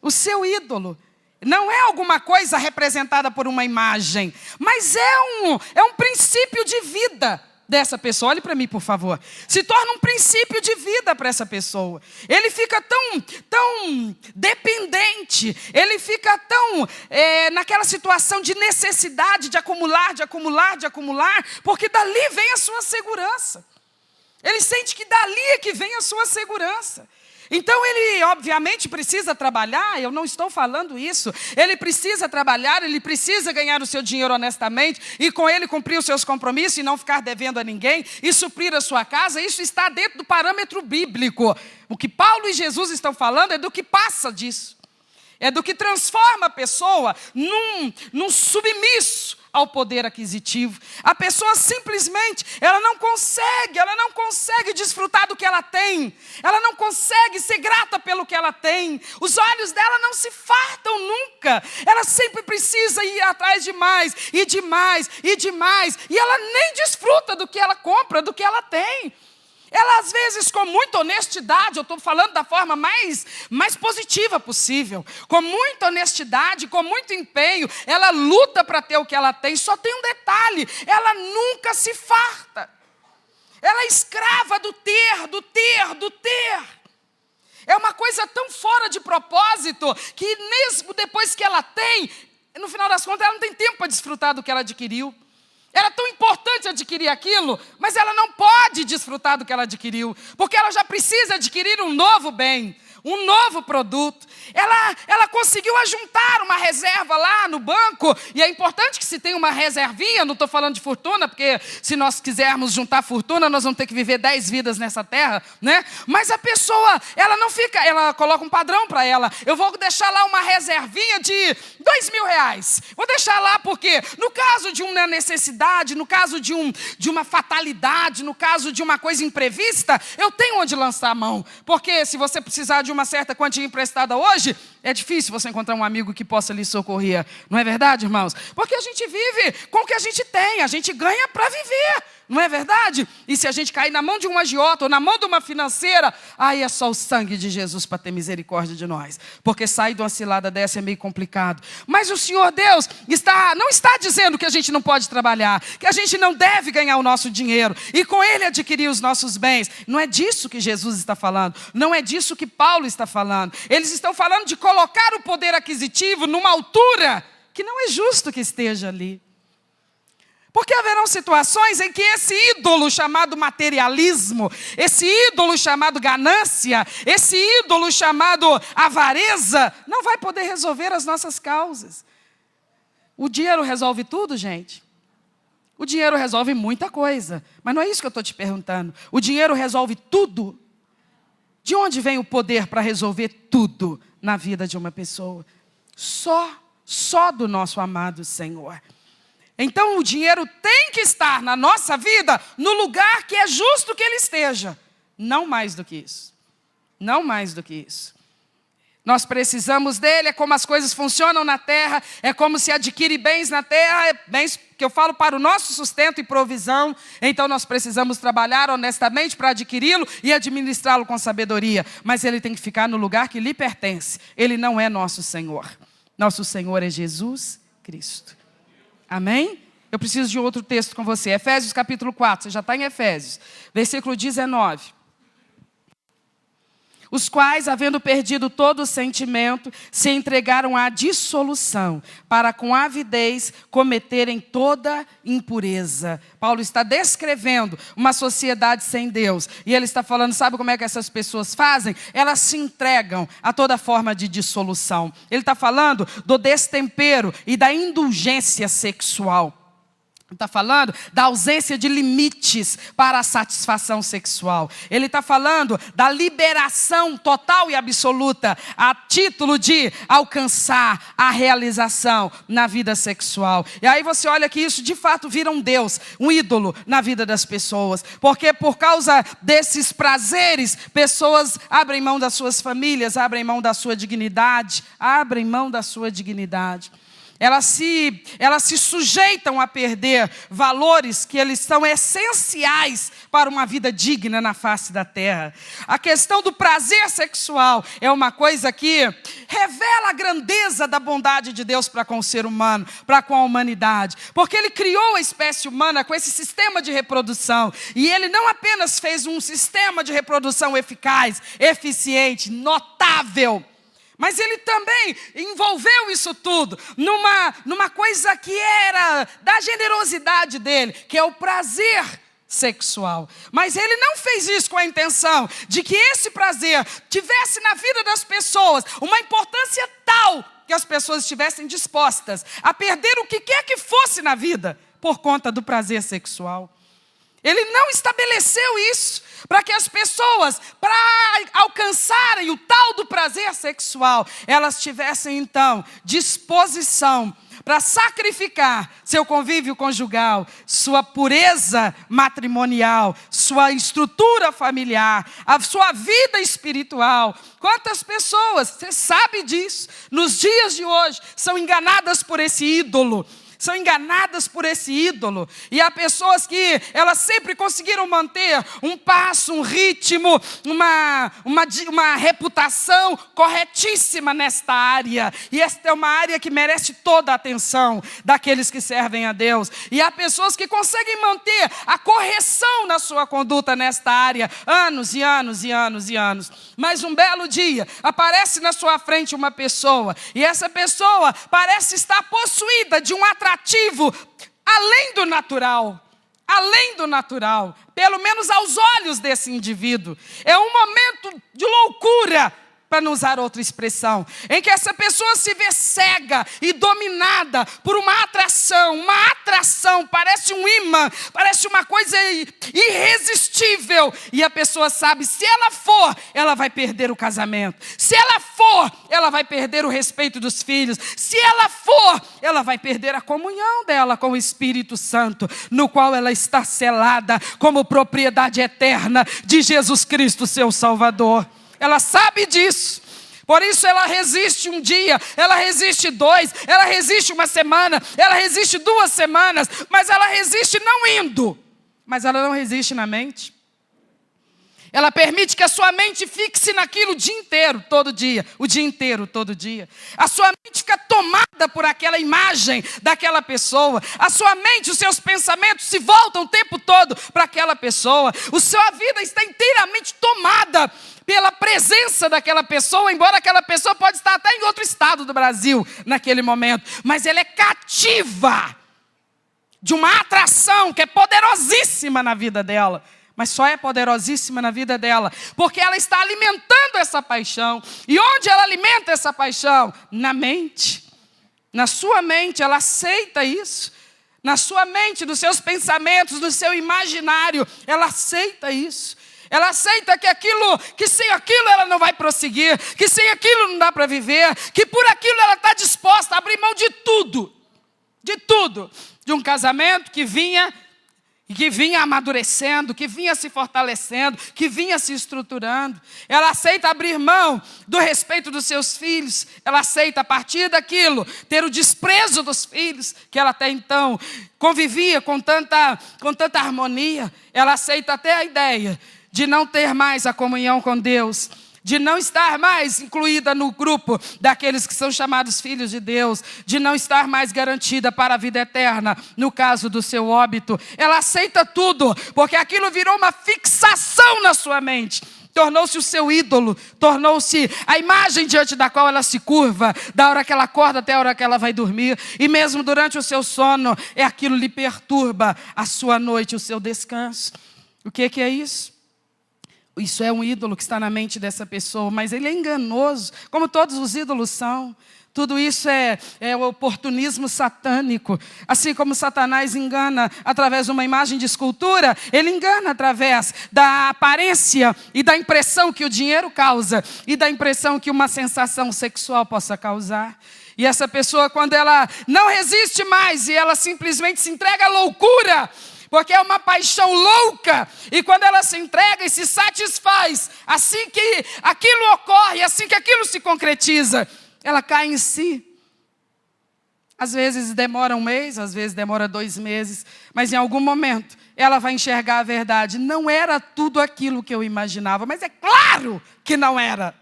o seu ídolo. Não é alguma coisa representada por uma imagem, mas é um princípio de vida dessa pessoa. Olhe para mim, por favor. Se torna um princípio de vida para essa pessoa. Ele fica tão dependente, ele fica tão naquela situação de necessidade de acumular, porque dali vem a sua segurança. Ele sente que dali é que vem a sua segurança. Então ele obviamente precisa trabalhar, eu não estou falando isso, ele precisa trabalhar, ele precisa ganhar o seu dinheiro honestamente e com ele cumprir os seus compromissos e não ficar devendo a ninguém e suprir a sua casa. Isso está dentro do parâmetro bíblico. O que Paulo e Jesus estão falando é do que passa disso, é do que transforma a pessoa num submisso ao poder aquisitivo. A pessoa simplesmente, ela não consegue desfrutar do que ela tem, ela não consegue ser grata pelo que ela tem, os olhos dela não se fartam nunca, ela sempre precisa ir atrás de mais, e de mais, e ela nem desfruta do que ela compra, do que ela tem. Ela, às vezes, com muita honestidade, eu estou falando da forma mais positiva possível, com muita honestidade, com muito empenho, ela luta para ter o que ela tem. Só tem um detalhe, ela nunca se farta. Ela é escrava do ter. É uma coisa tão fora de propósito, que mesmo depois que ela tem, no final das contas, ela não tem tempo para desfrutar do que ela adquiriu. Era tão importante adquirir aquilo, mas ela não pode desfrutar do que ela adquiriu, porque ela já precisa adquirir um novo bem, um novo produto. Ela conseguiu ajuntar uma reserva lá no banco, e é importante que se tenha uma reservinha, não estou falando de fortuna, porque se nós quisermos juntar fortuna, nós vamos ter que viver 10 vidas nessa terra, né? Mas a pessoa, ela coloca um padrão para ela. Eu vou deixar lá uma reservinha de R$2.000. Vou deixar lá porque, no caso de uma necessidade, no caso de uma fatalidade, no caso de uma coisa imprevista, eu tenho onde lançar a mão. Porque se você precisar de uma certa quantia emprestada hoje, é difícil você encontrar um amigo que possa lhe socorrer. Não é verdade, irmãos? Porque a gente vive com o que a gente tem, a gente ganha para viver. Não é verdade? E se a gente cair na mão de um agiota ou na mão de uma financeira, aí é só o sangue de Jesus para ter misericórdia de nós. Porque sair de uma cilada dessa é meio complicado. Mas o Senhor Deus não está dizendo que a gente não pode trabalhar, que a gente não deve ganhar o nosso dinheiro e com ele adquirir os nossos bens. Não é disso que Jesus está falando. Não é disso que Paulo está falando. Eles estão falando de colocar o poder aquisitivo numa altura que não é justo que esteja ali. Porque haverão situações em que esse ídolo chamado materialismo, esse ídolo chamado ganância, esse ídolo chamado avareza, não vai poder resolver as nossas causas. O dinheiro resolve tudo, gente? O dinheiro resolve muita coisa, mas não é isso que eu estou te perguntando. O dinheiro resolve tudo? De onde vem o poder para resolver tudo na vida de uma pessoa? Só do nosso amado Senhor. Então o dinheiro tem que estar na nossa vida no lugar que é justo que ele esteja. Não mais do que isso. Não mais do que isso. Nós precisamos dele, é como as coisas funcionam na terra, é como se adquire bens na terra, bens que eu falo para o nosso sustento e provisão. Então nós precisamos trabalhar honestamente para adquiri-lo e administrá-lo com sabedoria. Mas ele tem que ficar no lugar que lhe pertence. Ele não é nosso Senhor. Nosso Senhor é Jesus Cristo. Amém? Eu preciso de outro texto com você. Efésios capítulo 4, você já está em Efésios. Versículo 19. Os quais, havendo perdido todo o sentimento, se entregaram à dissolução, para com avidez cometerem toda impureza. Paulo está descrevendo uma sociedade sem Deus. E ele está falando, sabe como é que essas pessoas fazem? Elas se entregam a toda forma de dissolução. Ele está falando do destempero e da indulgência sexual. Está falando da ausência de limites para a satisfação sexual. Ele está falando da liberação total e absoluta a título de alcançar a realização na vida sexual. E aí você olha que isso de fato vira um Deus, um ídolo na vida das pessoas. Porque por causa desses prazeres, pessoas abrem mão das suas famílias, abrem mão da sua dignidade, abrem mão da sua dignidade. Elas se sujeitam a perder valores que eles são essenciais para uma vida digna na face da terra. A questão do prazer sexual é uma coisa que revela a grandeza da bondade de Deus para com o ser humano, para com a humanidade. Porque Ele criou a espécie humana com esse sistema de reprodução. E Ele não apenas fez um sistema de reprodução eficaz, eficiente, notável, mas Ele também envolveu isso tudo numa coisa que era da generosidade dEle, que é o prazer sexual. Mas Ele não fez isso com a intenção de que esse prazer tivesse na vida das pessoas uma importância tal que as pessoas estivessem dispostas a perder o que quer que fosse na vida por conta do prazer sexual. Ele não estabeleceu isso para que as pessoas, para alcançarem o tal do prazer sexual, elas tivessem então disposição para sacrificar seu convívio conjugal, sua pureza matrimonial, sua estrutura familiar, a sua vida espiritual. Quantas pessoas, você sabe disso, nos dias de hoje, são enganadas por esse ídolo. São enganadas por esse ídolo. E há pessoas que elas sempre conseguiram manter um passo, um ritmo, uma reputação corretíssima nesta área. E esta é uma área que merece toda a atenção daqueles que servem a Deus. E há pessoas que conseguem manter a correção na sua conduta nesta área, anos e anos e anos e anos. Mas um belo dia, aparece na sua frente uma pessoa, e essa pessoa parece estar possuída de um atrativo além do natural, pelo menos aos olhos desse indivíduo. É um momento de loucura, para não usar outra expressão, em que essa pessoa se vê cega e dominada por uma atração, parece um imã, parece uma coisa irresistível, e a pessoa sabe, se ela for, ela vai perder o casamento, se ela for, ela vai perder o respeito dos filhos, se ela for, ela vai perder a comunhão dela com o Espírito Santo, no qual ela está selada como propriedade eterna de Jesus Cristo, seu Salvador. Ela sabe disso, por isso ela resiste um dia, ela resiste 2, ela resiste uma semana, ela resiste 2 semanas, mas ela resiste não indo, mas ela não resiste na mente. Ela permite que a sua mente fixe naquilo o dia inteiro, todo dia, o dia inteiro, todo dia. A sua mente fica tomada por aquela imagem daquela pessoa. A sua mente, os seus pensamentos se voltam o tempo todo para aquela pessoa. A sua vida está inteiramente tomada pela presença daquela pessoa, embora aquela pessoa pode estar até em outro estado do Brasil naquele momento. Mas ela é cativa de uma atração que é poderosíssima na vida dela. Mas só é poderosíssima na vida dela porque ela está alimentando essa paixão. E onde ela alimenta essa paixão? Na mente. Na sua mente, ela aceita isso. Na sua mente, nos seus pensamentos, no seu imaginário, ela aceita isso. Ela aceita que sem aquilo ela não vai prosseguir, que sem aquilo não dá para viver, que por aquilo ela está disposta a abrir mão de tudo. De um casamento que vinha amadurecendo, que vinha se fortalecendo, que vinha se estruturando. Ela aceita abrir mão do respeito dos seus filhos. Ela aceita, a partir daquilo, ter o desprezo dos filhos, que ela até então convivia com tanta harmonia. Ela aceita até a ideia de não ter mais a comunhão com Deus, de não estar mais incluída no grupo daqueles que são chamados filhos de Deus, de não estar mais garantida para a vida eterna, no caso do seu óbito. Ela aceita tudo, porque aquilo virou uma fixação na sua mente. Tornou-se o seu ídolo, tornou-se a imagem diante da qual ela se curva, da hora que ela acorda até a hora que ela vai dormir. E mesmo durante o seu sono, aquilo lhe perturba a sua noite, o seu descanso. O que é isso? Isso é um ídolo que está na mente dessa pessoa, mas ele é enganoso, como todos os ídolos são. Tudo isso é o oportunismo satânico. Assim como Satanás engana através de uma imagem de escultura, ele engana através da aparência e da impressão que o dinheiro causa e da impressão que uma sensação sexual possa causar. E essa pessoa, quando ela não resiste mais e ela simplesmente se entrega à loucura, porque é uma paixão louca, e quando ela se entrega e se satisfaz, assim que aquilo ocorre, assim que aquilo se concretiza, ela cai em si. Às vezes demora 1 mês, às vezes demora 2 meses, mas em algum momento ela vai enxergar a verdade. Não era tudo aquilo que eu imaginava, mas é claro que não era.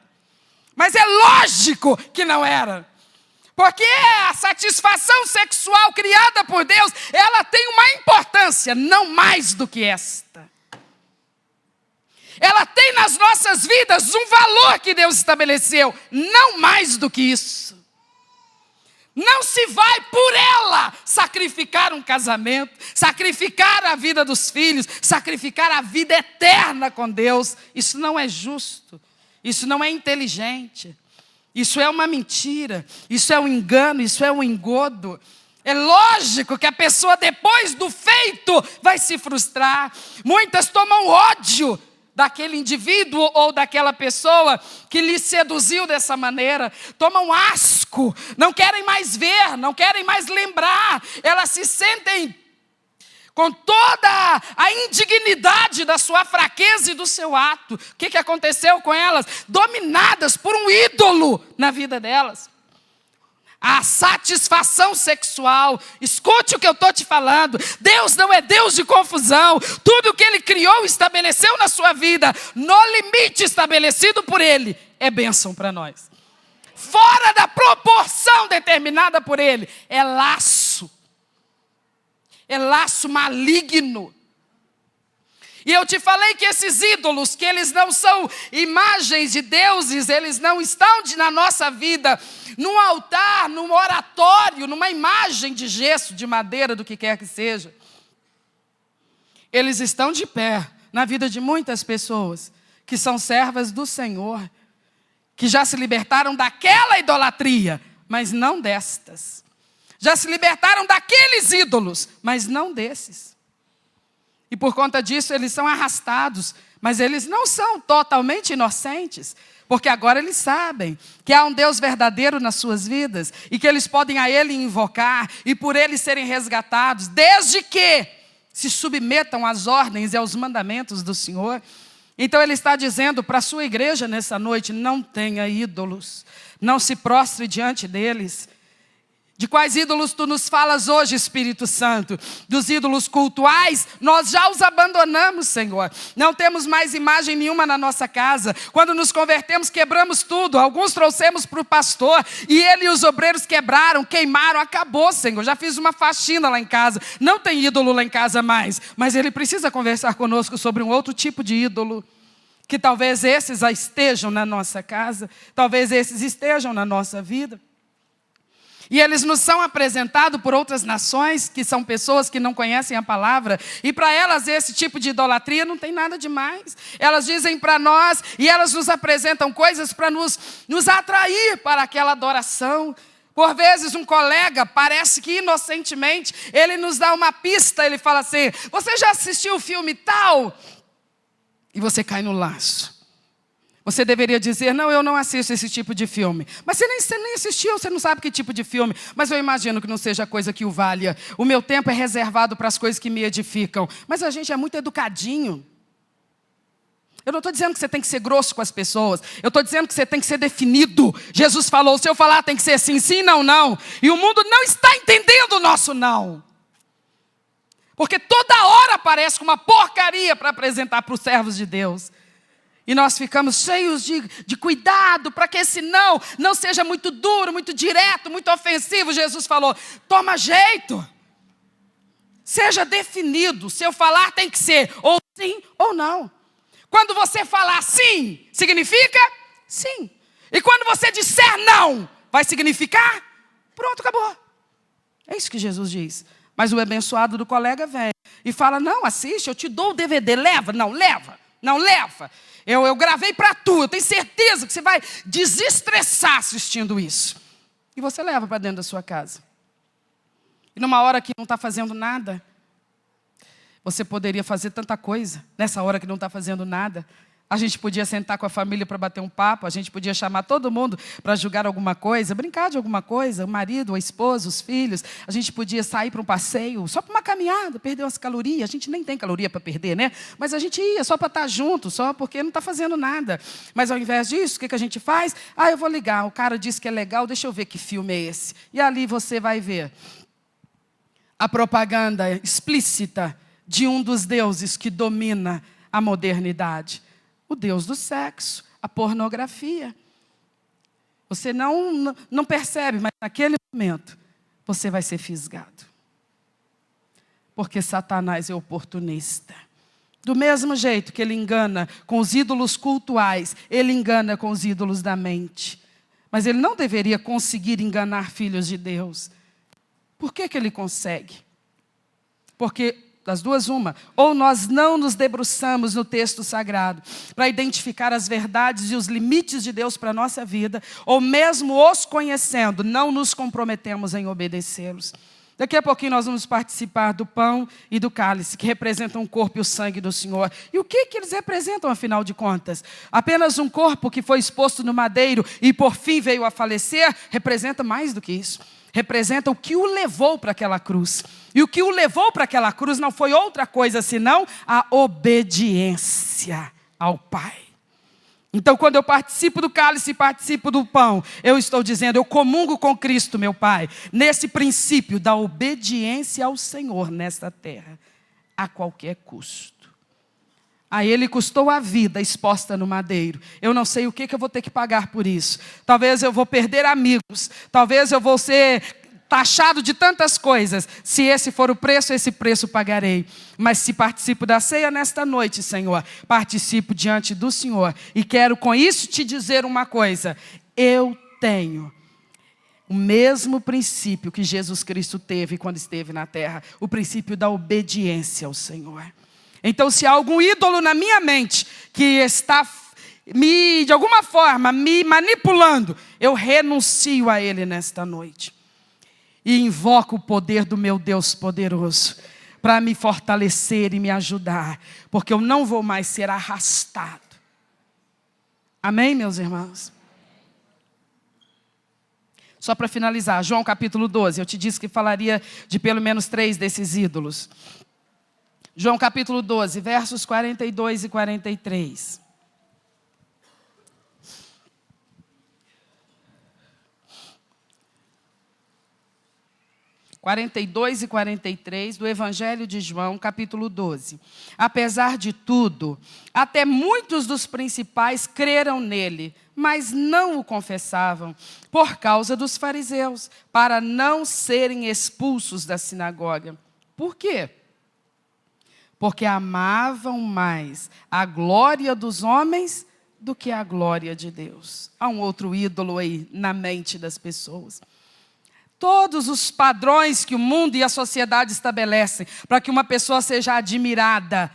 Mas é lógico que não era. Porque a satisfação sexual criada por Deus, ela tem uma importância, não mais do que esta. Ela tem nas nossas vidas um valor que Deus estabeleceu, não mais do que isso. Não se vai por ela sacrificar um casamento, sacrificar a vida dos filhos, sacrificar a vida eterna com Deus. Isso não é justo, isso não é inteligente, isso é uma mentira, isso é um engano, isso é um engodo. É lógico que a pessoa depois do feito vai se frustrar. Muitas tomam ódio daquele indivíduo ou daquela pessoa que lhe seduziu dessa maneira, tomam asco, não querem mais ver, não querem mais lembrar, elas se sentem com toda a indignidade da sua fraqueza e do seu ato. O que aconteceu com elas? Dominadas por um ídolo na vida delas. A satisfação sexual, escute o que eu estou te falando, Deus não é Deus de confusão, tudo o que Ele criou, estabeleceu na sua vida, no limite estabelecido por Ele, é bênção para nós. Fora da proporção determinada por Ele, é laço maligno. E eu te falei que esses ídolos, que eles não são imagens de deuses, eles não estão na nossa vida, num altar, num oratório, numa imagem de gesso, de madeira, do que quer que seja. Eles estão de pé na vida de muitas pessoas que são servas do Senhor, que já se libertaram daquela idolatria, mas não destas. Já se libertaram daqueles ídolos, mas não desses. E por conta disso eles são arrastados, mas eles não são totalmente inocentes, porque agora eles sabem que há um Deus verdadeiro nas suas vidas e que eles podem a Ele invocar e por Ele serem resgatados, desde que se submetam às ordens e aos mandamentos do Senhor. Então Ele está dizendo para a sua igreja nessa noite, não tenha ídolos, não se prostre diante deles. De quais ídolos tu nos falas hoje, Espírito Santo? Dos ídolos cultuais, nós já os abandonamos, Senhor. Não temos mais imagem nenhuma na nossa casa. Quando nos convertemos, quebramos tudo. Alguns trouxemos para o pastor e ele e os obreiros quebraram, queimaram, acabou, Senhor. Já fiz uma faxina lá em casa. Não tem ídolo lá em casa mais. Mas ele precisa conversar conosco sobre um outro tipo de ídolo. Que talvez esses estejam na nossa casa. Talvez esses estejam na nossa vida. E eles nos são apresentados por outras nações, que são pessoas que não conhecem a palavra, e para elas esse tipo de idolatria não tem nada de mais. Elas dizem para nós, e elas nos apresentam coisas para nos atrair para aquela adoração. Por vezes um colega, parece que inocentemente, ele nos dá uma pista, ele fala assim, você já assistiu o filme tal? E você cai no laço. Você deveria dizer, não, eu não assisto esse tipo de filme. Mas você nem assistiu, você não sabe que tipo de filme. Mas eu imagino que não seja coisa que o valha. O meu tempo é reservado para as coisas que me edificam. Mas a gente é muito educadinho. Eu não estou dizendo que você tem que ser grosso com as pessoas. Eu estou dizendo que você tem que ser definido. Jesus falou, se eu falar tem que ser sim, sim, não, não. E o mundo não está entendendo o nosso não. Porque toda hora aparece uma porcaria para apresentar para os servos de Deus. E nós ficamos cheios de cuidado para que esse não seja muito duro, muito direto, muito ofensivo. Jesus falou, toma jeito. Seja definido. Se eu falar tem que ser ou sim ou não. Quando você falar sim, significa sim. E quando você disser não, vai significar pronto, acabou. É isso que Jesus diz. Mas o abençoado do colega vem e fala, não, assiste, eu te dou o DVD, leva. Não, leva. Não, leva. Eu gravei para tu, eu tenho certeza que você vai desestressar assistindo isso. E você leva para dentro da sua casa. E numa hora que não está fazendo nada, você poderia fazer tanta coisa. Nessa hora que não está fazendo nada, a gente podia sentar com a família para bater um papo, a gente podia chamar todo mundo para julgar alguma coisa, brincar de alguma coisa, o marido, a esposa, os filhos. A gente podia sair para um passeio, só para uma caminhada, perder umas calorias. A gente nem tem caloria para perder, né? Mas a gente ia só para estar junto, só porque não está fazendo nada. Mas ao invés disso, o que a gente faz? Eu vou ligar, o cara disse que é legal, deixa eu ver que filme é esse. E ali você vai ver a propaganda explícita de um dos deuses que domina a modernidade. O Deus do sexo, a pornografia. Você não percebe, mas naquele momento você vai ser fisgado. Porque Satanás é oportunista. Do mesmo jeito que ele engana com os ídolos cultuais, ele engana com os ídolos da mente. Mas ele não deveria conseguir enganar filhos de Deus. Por que ele consegue? Porque, das duas, uma, ou nós não nos debruçamos no texto sagrado para identificar as verdades e os limites de Deus para a nossa vida, ou mesmo os conhecendo, não nos comprometemos em obedecê-los. Daqui a pouquinho nós vamos participar do pão e do cálice, que representam o corpo e o sangue do Senhor. E o que eles representam, afinal de contas? Apenas um corpo que foi exposto no madeiro e por fim veio a falecer? Representa mais do que isso. Representa o que o levou para aquela cruz. E o que o levou para aquela cruz não foi outra coisa senão a obediência ao Pai. Então, quando eu participo do cálice e participo do pão, eu estou dizendo, eu comungo com Cristo, meu Pai, nesse princípio da obediência ao Senhor nesta terra, a qualquer custo. A Ele custou a vida exposta no madeiro. Eu não sei o que eu vou ter que pagar por isso. Talvez eu vou perder amigos, talvez eu vou ser taxado de tantas coisas. Se esse for o preço, esse preço pagarei. Mas se participo da ceia nesta noite, Senhor, participo diante do Senhor. E quero com isso te dizer uma coisa. Eu tenho o mesmo princípio que Jesus Cristo teve quando esteve na terra. O princípio da obediência ao Senhor. Então, se há algum ídolo na minha mente que está de alguma forma, me manipulando, eu renuncio a ele nesta noite. E invoco o poder do meu Deus poderoso para me fortalecer e me ajudar, porque eu não vou mais ser arrastado. Amém, meus irmãos? Só para finalizar, João capítulo 12, eu te disse que falaria de pelo menos 3 desses ídolos. João capítulo 12, versos 42 e 43. 42 e 43 do Evangelho de João, capítulo 12. Apesar de tudo, até muitos dos principais creram nele, mas não o confessavam, por causa dos fariseus, para não serem expulsos da sinagoga. Por quê? Porque amavam mais a glória dos homens do que a glória de Deus. Há um outro ídolo aí na mente das pessoas. Todos os padrões que o mundo e a sociedade estabelecem para que uma pessoa seja admirada,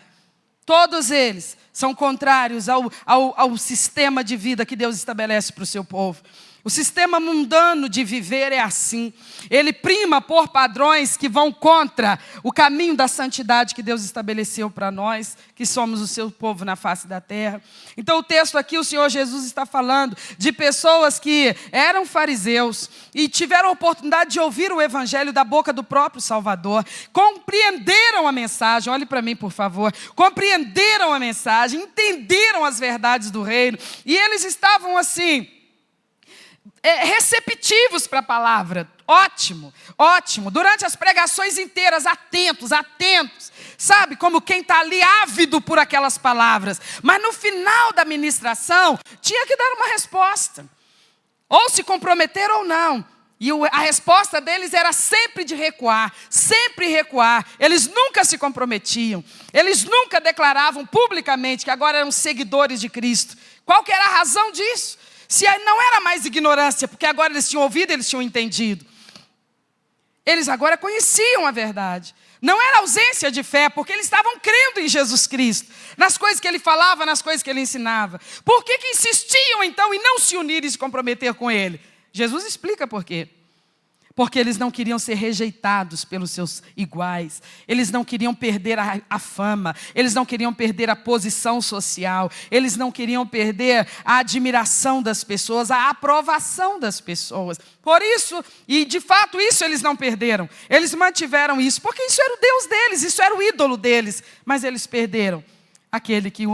todos eles são contrários ao sistema de vida que Deus estabelece para o seu povo. O sistema mundano de viver é assim. Ele prima por padrões que vão contra o caminho da santidade que Deus estabeleceu para nós, que somos o seu povo na face da terra. Então o texto aqui, o Senhor Jesus está falando de pessoas que eram fariseus e tiveram a oportunidade de ouvir o evangelho da boca do próprio Salvador. Compreenderam a mensagem, olhe para mim por favor. Compreenderam a mensagem, entenderam as verdades do reino. E eles estavam assim, receptivos para a palavra. Ótimo, ótimo. Durante as pregações inteiras, atentos. Sabe, como quem está ali ávido por aquelas palavras. Mas no final da ministração, tinha que dar uma resposta. Ou se comprometer ou não. E a resposta deles era sempre de recuar, sempre recuar. Eles nunca se comprometiam. Eles nunca declaravam publicamente que agora eram seguidores de Cristo. Qual que era a razão disso? Se não era mais ignorância, porque agora eles tinham ouvido, eles tinham entendido. Eles agora conheciam a verdade. Não era ausência de fé, porque eles estavam crendo em Jesus Cristo. Nas coisas que ele falava, nas coisas que ele ensinava. Por que insistiam então em não se unir e se comprometer com ele? Jesus explica por quê. Porque eles não queriam ser rejeitados pelos seus iguais. Eles não queriam perder a fama. Eles não queriam perder a posição social. Eles não queriam perder a admiração das pessoas, a aprovação das pessoas. Por isso, e de fato isso eles não perderam. Eles mantiveram isso, porque isso era o Deus deles, isso era o ídolo deles. Mas eles perderam aquele que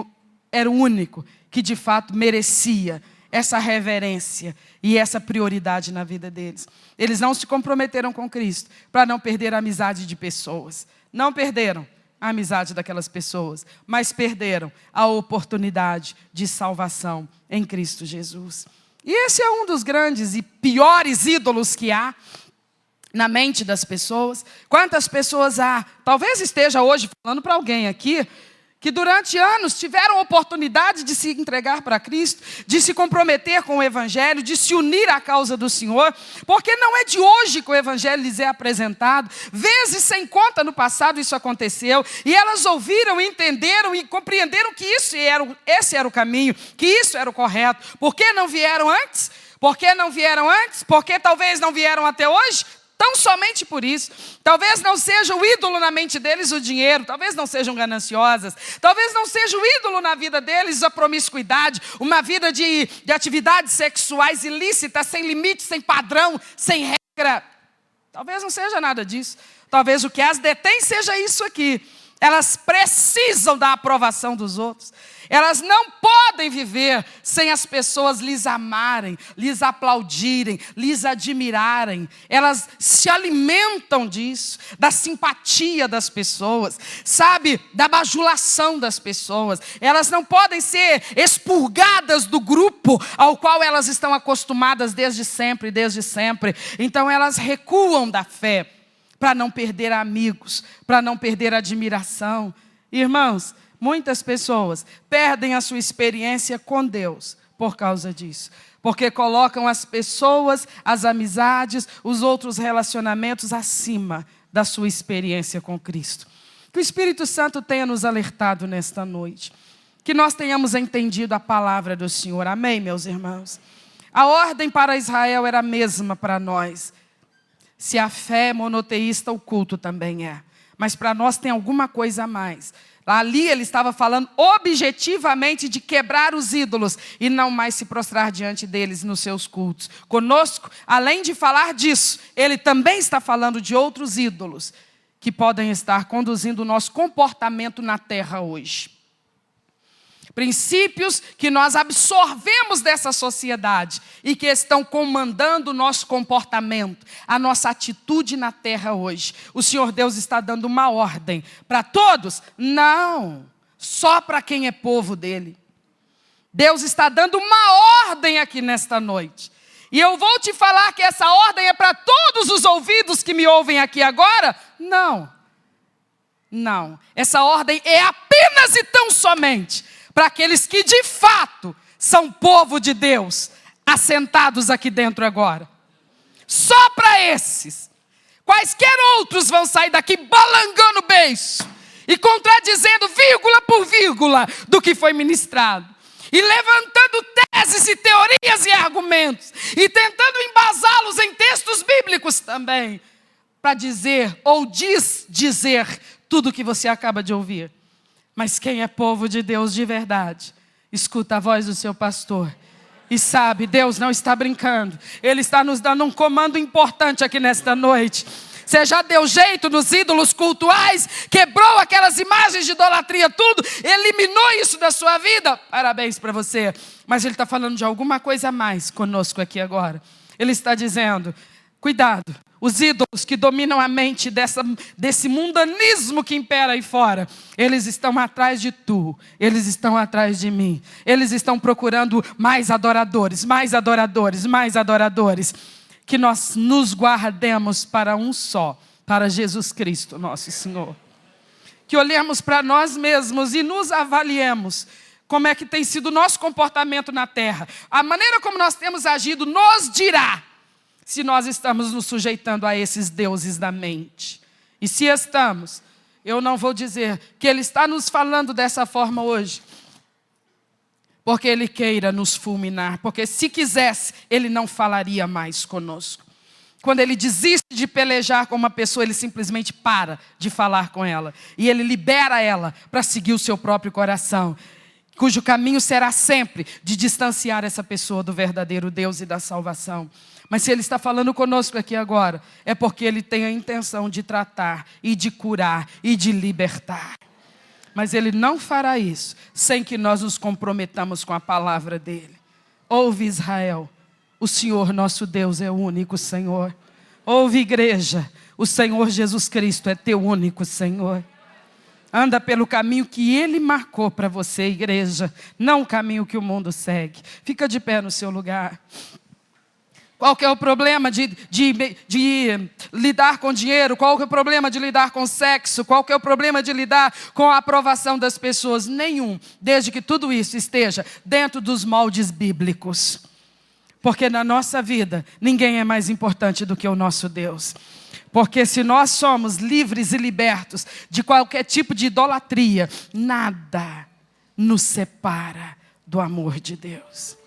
era o único, que de fato merecia essa reverência e essa prioridade na vida deles. Eles não se comprometeram com Cristo para não perder a amizade de pessoas. Não perderam a amizade daquelas pessoas, mas perderam a oportunidade de salvação em Cristo Jesus. E esse é um dos grandes e piores ídolos que há na mente das pessoas. Quantas pessoas há, talvez esteja hoje falando para alguém aqui, que durante anos tiveram oportunidade de se entregar para Cristo, de se comprometer com o Evangelho, de se unir à causa do Senhor, porque não é de hoje que o Evangelho lhes é apresentado. Vezes sem conta no passado isso aconteceu, e elas ouviram, entenderam e compreenderam que esse era o caminho, que isso era o correto. Por que não vieram antes? Por que não vieram antes? Porque talvez não vieram até hoje? Tão somente por isso. Talvez não seja o ídolo na mente deles o dinheiro, talvez não sejam gananciosas, talvez não seja o ídolo na vida deles a promiscuidade, uma vida de atividades sexuais ilícitas, sem limite, sem padrão, sem regra. Talvez não seja nada disso. Talvez o que as detém seja isso aqui. Elas precisam da aprovação dos outros. Elas não podem viver sem as pessoas lhes amarem, lhes aplaudirem, lhes admirarem. Elas se alimentam disso, da simpatia das pessoas, sabe, da bajulação das pessoas. Elas não podem ser expurgadas do grupo ao qual elas estão acostumadas desde sempre, desde sempre. Então elas recuam da fé para não perder amigos, para não perder admiração. Irmãos, muitas pessoas perdem a sua experiência com Deus por causa disso. Porque colocam as pessoas, as amizades, os outros relacionamentos acima da sua experiência com Cristo. Que o Espírito Santo tenha nos alertado nesta noite. Que nós tenhamos entendido a palavra do Senhor. Amém, meus irmãos? A ordem para Israel era a mesma para nós. Se a fé é monoteísta, o culto também é. Mas para nós tem alguma coisa a mais. Ali ele estava falando objetivamente de quebrar os ídolos e não mais se prostrar diante deles nos seus cultos. Conosco, além de falar disso, ele também está falando de outros ídolos que podem estar conduzindo o nosso comportamento na terra hoje. Princípios que nós absorvemos dessa sociedade e que estão comandando o nosso comportamento, a nossa atitude na terra hoje. O Senhor Deus está dando uma ordem para todos? Não, só para quem é povo dele. Deus está dando uma ordem aqui nesta noite. E eu vou te falar que essa ordem é para todos os ouvidos que me ouvem aqui agora? Não, não. Essa ordem é apenas e tão somente para aqueles que de fato são povo de Deus, assentados aqui dentro agora. Só para esses. Quaisquer outros vão sair daqui balangando o beiço e contradizendo vírgula por vírgula do que foi ministrado. E levantando teses e teorias e argumentos. E tentando embasá-los em textos bíblicos também. Para dizer ou dizer tudo o que você acaba de ouvir. Mas quem é povo de Deus de verdade, escuta a voz do seu pastor e sabe, Deus não está brincando. Ele está nos dando um comando importante aqui nesta noite. Você já deu jeito nos ídolos cultuais, quebrou aquelas imagens de idolatria, tudo, eliminou isso da sua vida. Parabéns para você. Mas ele está falando de alguma coisa a mais conosco aqui agora. Ele está dizendo, cuidado. Os ídolos que dominam a mente desse mundanismo que impera aí fora, eles estão atrás de tu, eles estão atrás de mim. Eles estão procurando mais adoradores, mais adoradores, mais adoradores. Que nós nos guardemos para um só, para Jesus Cristo, nosso Senhor. Que olhemos para nós mesmos e nos avaliemos. Como é que tem sido o nosso comportamento na terra. A maneira como nós temos agido nos dirá se nós estamos nos sujeitando a esses deuses da mente. E se estamos, eu não vou dizer que Ele está nos falando dessa forma hoje, porque Ele queira nos fulminar, porque se quisesse, Ele não falaria mais conosco. Quando Ele desiste de pelejar com uma pessoa, Ele simplesmente para de falar com ela. E Ele libera ela para seguir o seu próprio coração, cujo caminho será sempre de distanciar essa pessoa do verdadeiro Deus e da salvação. Mas se Ele está falando conosco aqui agora, é porque Ele tem a intenção de tratar e de curar e de libertar. Mas Ele não fará isso sem que nós nos comprometamos com a palavra dEle. Ouve, Israel, o Senhor nosso Deus é o único Senhor. Ouve, igreja, o Senhor Jesus Cristo é teu único Senhor. Anda pelo caminho que Ele marcou para você, igreja, não o caminho que o mundo segue. Fica de pé no seu lugar. Qual que é o problema de lidar com dinheiro? Qual que é o problema de lidar com sexo? Qual que é o problema de lidar com a aprovação das pessoas? Nenhum, desde que tudo isso esteja dentro dos moldes bíblicos. Porque na nossa vida, ninguém é mais importante do que o nosso Deus. Porque se nós somos livres e libertos de qualquer tipo de idolatria, nada nos separa do amor de Deus.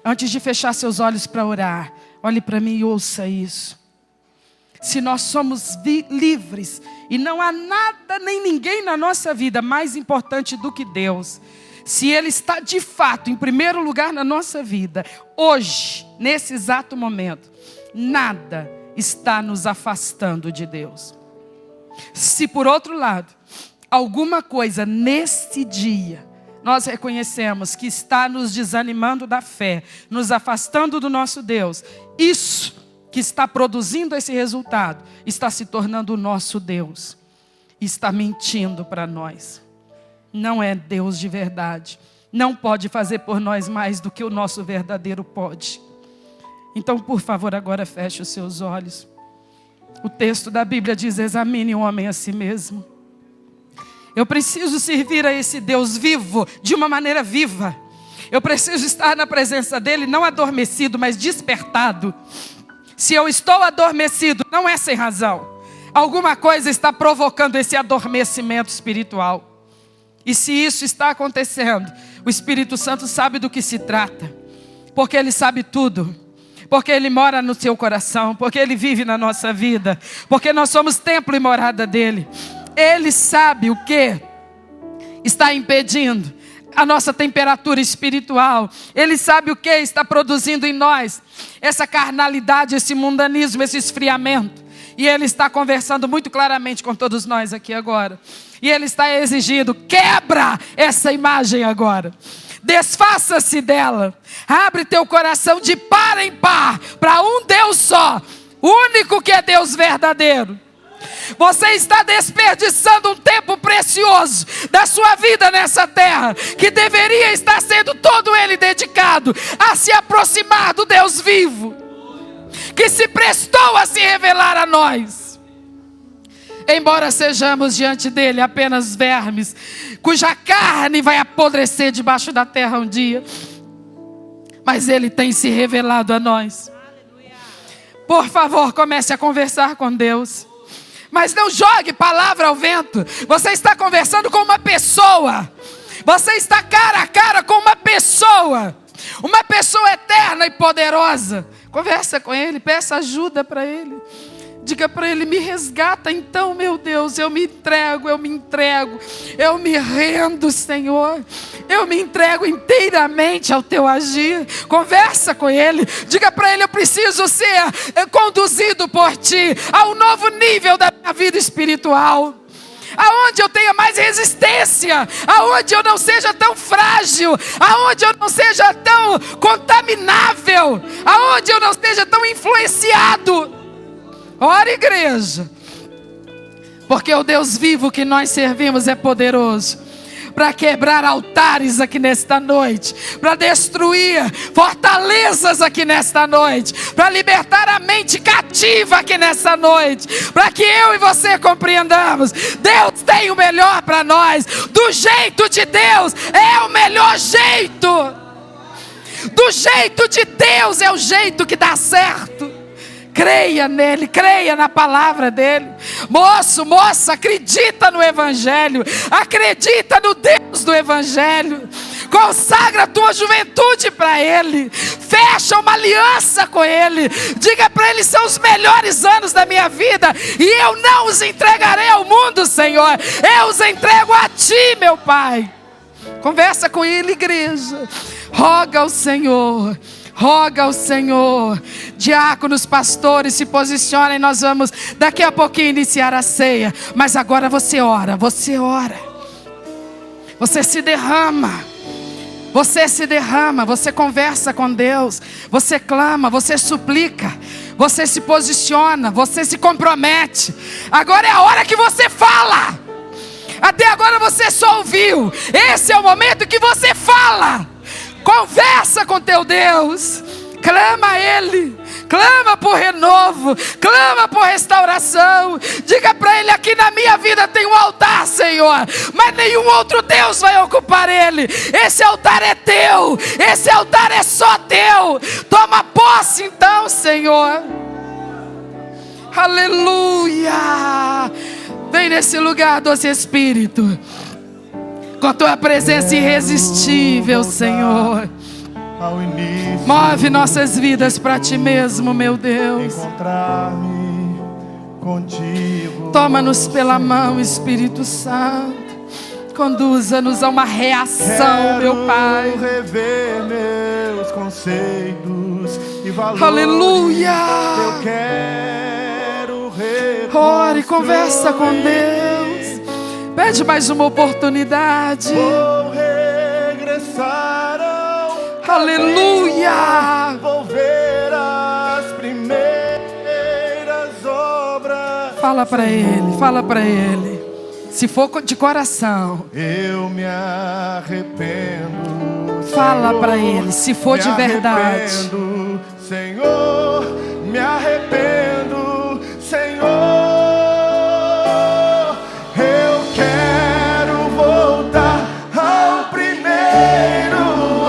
Antes de fechar seus olhos para orar, olhe para mim e ouça isso. Se nós somos livres e não há nada nem ninguém na nossa vida mais importante do que Deus, se Ele está de fato em primeiro lugar na nossa vida, hoje, nesse exato momento, nada está nos afastando de Deus. Se por outro lado, alguma coisa nesse dia, nós reconhecemos que está nos desanimando da fé, nos afastando do nosso Deus, isso que está produzindo esse resultado, está se tornando o nosso Deus, está mentindo para nós. Não é Deus de verdade, não pode fazer por nós mais do que o nosso verdadeiro pode. Então, por favor, agora feche os seus olhos. O texto da Bíblia diz: examine o homem a si mesmo. Eu preciso servir a esse Deus vivo, de uma maneira viva. Eu preciso estar na presença dEle, não adormecido, mas despertado. Se eu estou adormecido, não é sem razão. Alguma coisa está provocando esse adormecimento espiritual. E se isso está acontecendo, o Espírito Santo sabe do que se trata. Porque Ele sabe tudo. Porque Ele mora no seu coração, porque Ele vive na nossa vida, porque nós somos templo e morada dEle. Ele sabe o que está impedindo a nossa temperatura espiritual. Ele sabe o que está produzindo em nós essa carnalidade, esse mundanismo, esse esfriamento. E Ele está conversando muito claramente com todos nós aqui agora. E Ele está exigindo: quebra essa imagem agora. Desfaça-se dela. Abre teu coração de par em par para um Deus só, único que é Deus verdadeiro. Você está desperdiçando um tempo precioso da sua vida nessa terra, que deveria estar sendo todo ele dedicado a se aproximar do Deus vivo, que se prestou a se revelar a nós. Embora sejamos diante dele apenas vermes, cuja carne vai apodrecer debaixo da terra um dia, mas ele tem se revelado a nós. Por favor, comece a conversar com Deus. Mas não jogue palavra ao vento. Você está conversando com uma pessoa. Você está cara a cara com uma pessoa. Uma pessoa eterna e poderosa. Conversa com Ele, peça ajuda para Ele. Diga para Ele: me resgata então, meu Deus. Eu me entrego, eu me rendo, Senhor. Eu me entrego inteiramente ao Teu agir. Conversa com Ele. Diga para Ele: eu preciso ser conduzido por Ti a um novo nível da minha vida espiritual. Aonde eu tenha mais resistência, aonde eu não seja tão frágil, aonde eu não seja tão contaminável, aonde eu não seja tão influenciado. Ora, igreja, porque o Deus vivo que nós servimos é poderoso para quebrar altares aqui nesta noite, para destruir fortalezas aqui nesta noite, para libertar a mente cativa aqui nesta noite, para que eu e você compreendamos: Deus tem o melhor para nós, do jeito de Deus é o melhor jeito, do jeito de Deus é o jeito que dá certo. Creia nele, creia na palavra dele. Moço, moça, acredita no Evangelho, acredita no Deus do Evangelho. Consagra a tua juventude para Ele, fecha uma aliança com Ele. Diga para Ele: são os melhores anos da minha vida, e eu não os entregarei ao mundo, Senhor. Eu os entrego a Ti, meu Pai. Conversa com Ele, igreja. Roga ao Senhor. Roga ao Senhor. Diáconos, pastores, se posicionem. Nós vamos daqui a pouquinho iniciar a ceia. Mas agora você ora. Você ora. Você se derrama. Você se derrama. Você conversa com Deus. Você clama. Você suplica. Você se posiciona. Você se compromete. Agora é a hora que você fala. Até agora você só ouviu. Esse é o momento que você fala. Conversa com teu Deus. Clama a Ele. Clama por renovo. Clama por restauração. Diga para Ele: aqui na minha vida tem um altar, Senhor, mas nenhum outro Deus vai ocupar ele. Esse altar é teu. Esse altar é só teu. Toma posse então, Senhor. Aleluia. Vem nesse lugar, doce Espírito, com tua presença irresistível, Senhor. Move nossas vidas para ti mesmo, meu Deus. Toma-nos pela mão, Espírito Santo. Conduza-nos a uma reação, meu Pai. Rever meus conceitos e valores. Aleluia. Eu quero reconstruir. Ore, conversa com Deus. Pede mais uma oportunidade. Vou regressar ao Aleluia. Vou ver as primeiras obras. Fala para Ele, fala para Ele. Se for de coração, eu me arrependo. Fala para Ele, se for de verdade. Senhor, me arrependo, Senhor. Eu quero voltar ao primeiro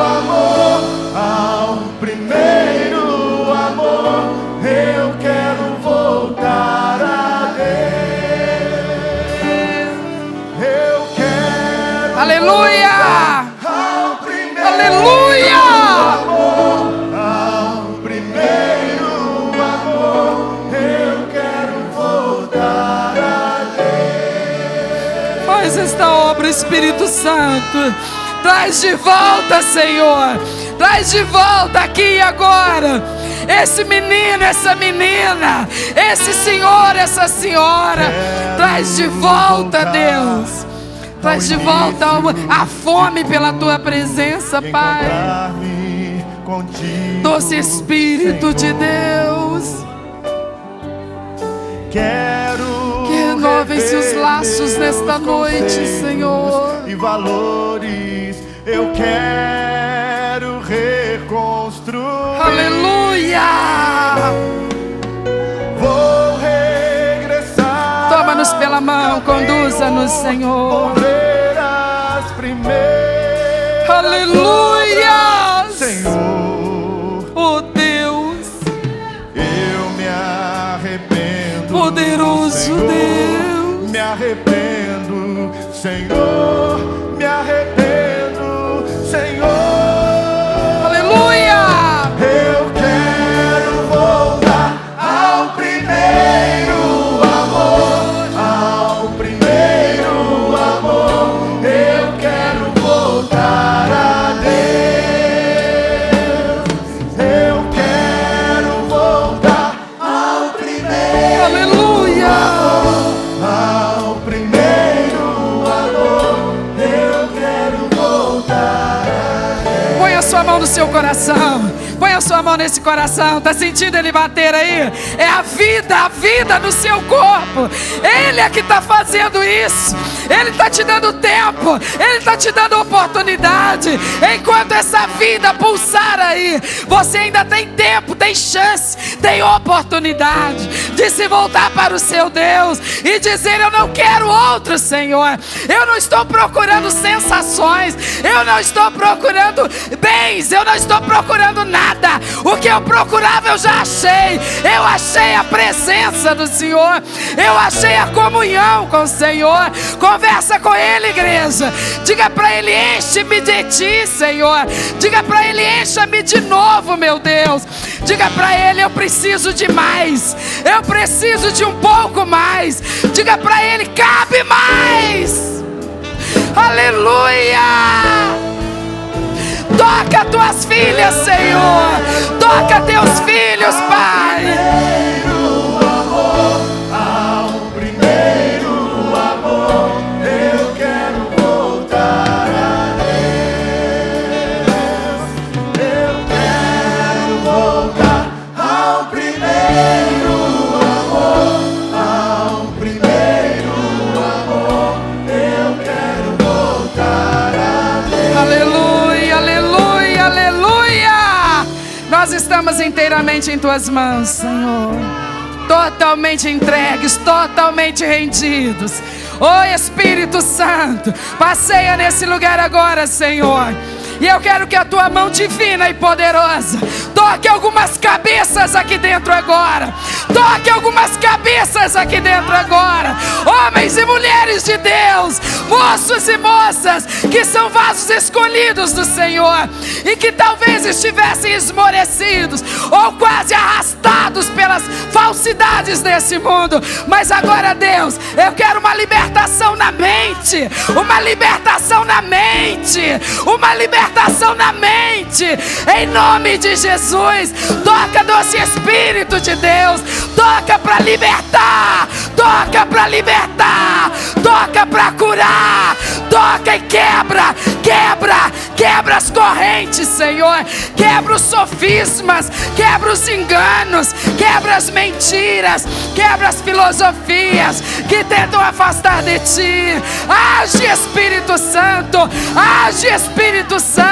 amor, ao primeiro amor. Eu quero voltar a Deus. Eu quero. Aleluia! Ao primeiro Aleluia! amor, ao primeiro amor. Eu quero voltar a Deus. Faz esta obra, Espírito Santo. Traz de volta, Senhor. Traz de volta aqui e agora. Esse menino, essa menina. Esse senhor, essa senhora. Traz de volta, Deus. Traz de volta a fome pela tua presença, Pai. Doce Espírito de Deus. Quero que renovem-se os laços nesta noite, Senhor. E valores eu quero reconstruir. Aleluia! Vou regressar. Toma-nos pela mão, conduza-nos, Senhor. Vou ver as primeiras. Aleluia! Senhor, oh Deus, eu me arrependo. Poderoso Senhor, Deus, me arrependo, Senhor, me arrependo, Senhor. aleluia! Eu quero voltar ao primeiro amor, ao primeiro amor. Eu quero voltar a Deus. Eu quero voltar ao primeiro Aleluia! ao primeiro amor. Eu quero voltar a Deus. Põe a sua mão no seu coração. Põe a sua mão nesse coração. Está sentindo ele bater aí? É a vida no seu corpo. Ele é que está fazendo isso. Ele está te dando tempo. Ele está te dando oportunidade. Enquanto essa vida pulsar aí, você ainda tem tempo, tem chance, tem oportunidade de se voltar para o seu Deus e dizer: eu não quero outro, Senhor. Eu não estou procurando sensações. Eu não estou procurando bens. Eu não estou procurando nada. O que eu procurava eu já achei. Eu achei a presença do Senhor. Eu achei a comunhão com o Senhor. Conversa com Ele, igreja. Diga para Ele: enche-me de Ti, Senhor. Diga para Ele: encha-me de novo, meu Deus. Diga para Ele: eu preciso de mais. Eu preciso de um pouco mais. Diga para Ele: cabe mais. Aleluia! Toca tuas filhas, Senhor. Toca teus filhos, Pai. Ao primeiro amor, eu quero voltar a Deus. Eu quero voltar ao primeiro amor, ao primeiro amor. Eu inteiramente em tuas mãos, Senhor. Totalmente entregues, totalmente rendidos. Oh Espírito Santo, passeia nesse lugar agora, Senhor. E eu quero que a tua mão divina e poderosa toque algumas cabeças aqui dentro agora. Toque algumas cabeças aqui dentro agora. Homens e mulheres de Deus, moços e moças, que são vasos escolhidos do Senhor e que talvez estivessem esmorecidos ou quase arrastados pelas falsidades desse mundo. Mas agora, Deus, eu quero uma libertação na mente. Uma libertação na mente. Uma libertação na mente, em nome de Jesus. Toca, doce Espírito de Deus, toca para libertar, toca para libertar, toca para curar, toca e quebra, quebra, quebra as correntes, Senhor, quebra os sofismas, quebra os enganos, quebra as mentiras, quebra as filosofias que tentam afastar de Ti. Age, Espírito Santo, age, Espírito Santo,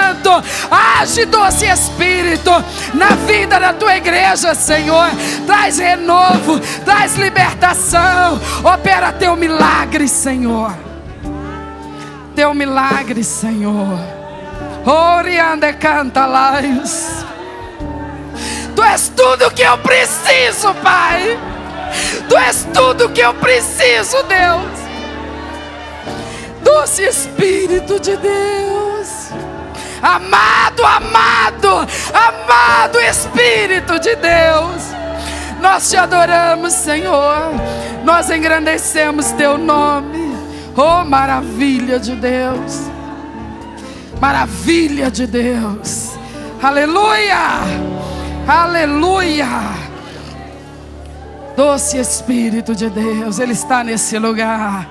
age, doce Espírito, na vida da Tua igreja, Senhor. Traz renovo, traz libertação, opera Teu milagre, Senhor. Teu milagre, Senhor. Oriande canta laios. Tu és tudo que eu preciso, Pai. Tu és tudo que eu preciso, Deus. Doce Espírito de Deus, amado, amado, amado Espírito de Deus, nós te adoramos, Senhor. Nós engrandecemos Teu nome. Oh, maravilha de Deus, maravilha de Deus. Aleluia, aleluia. Doce Espírito de Deus, Ele está nesse lugar.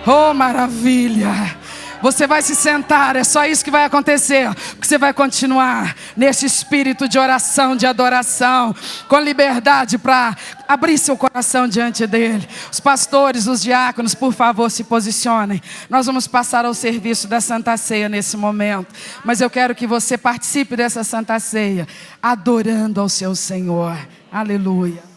Oh, maravilha. Você vai se sentar, é só isso que vai acontecer, porque você vai continuar nesse espírito de oração, de adoração, com liberdade para abrir seu coração diante dele. Os pastores, os diáconos, por favor, se posicionem. Nós vamos passar ao serviço da Santa Ceia nesse momento, mas eu quero que você participe dessa Santa Ceia, adorando ao seu Senhor. Aleluia.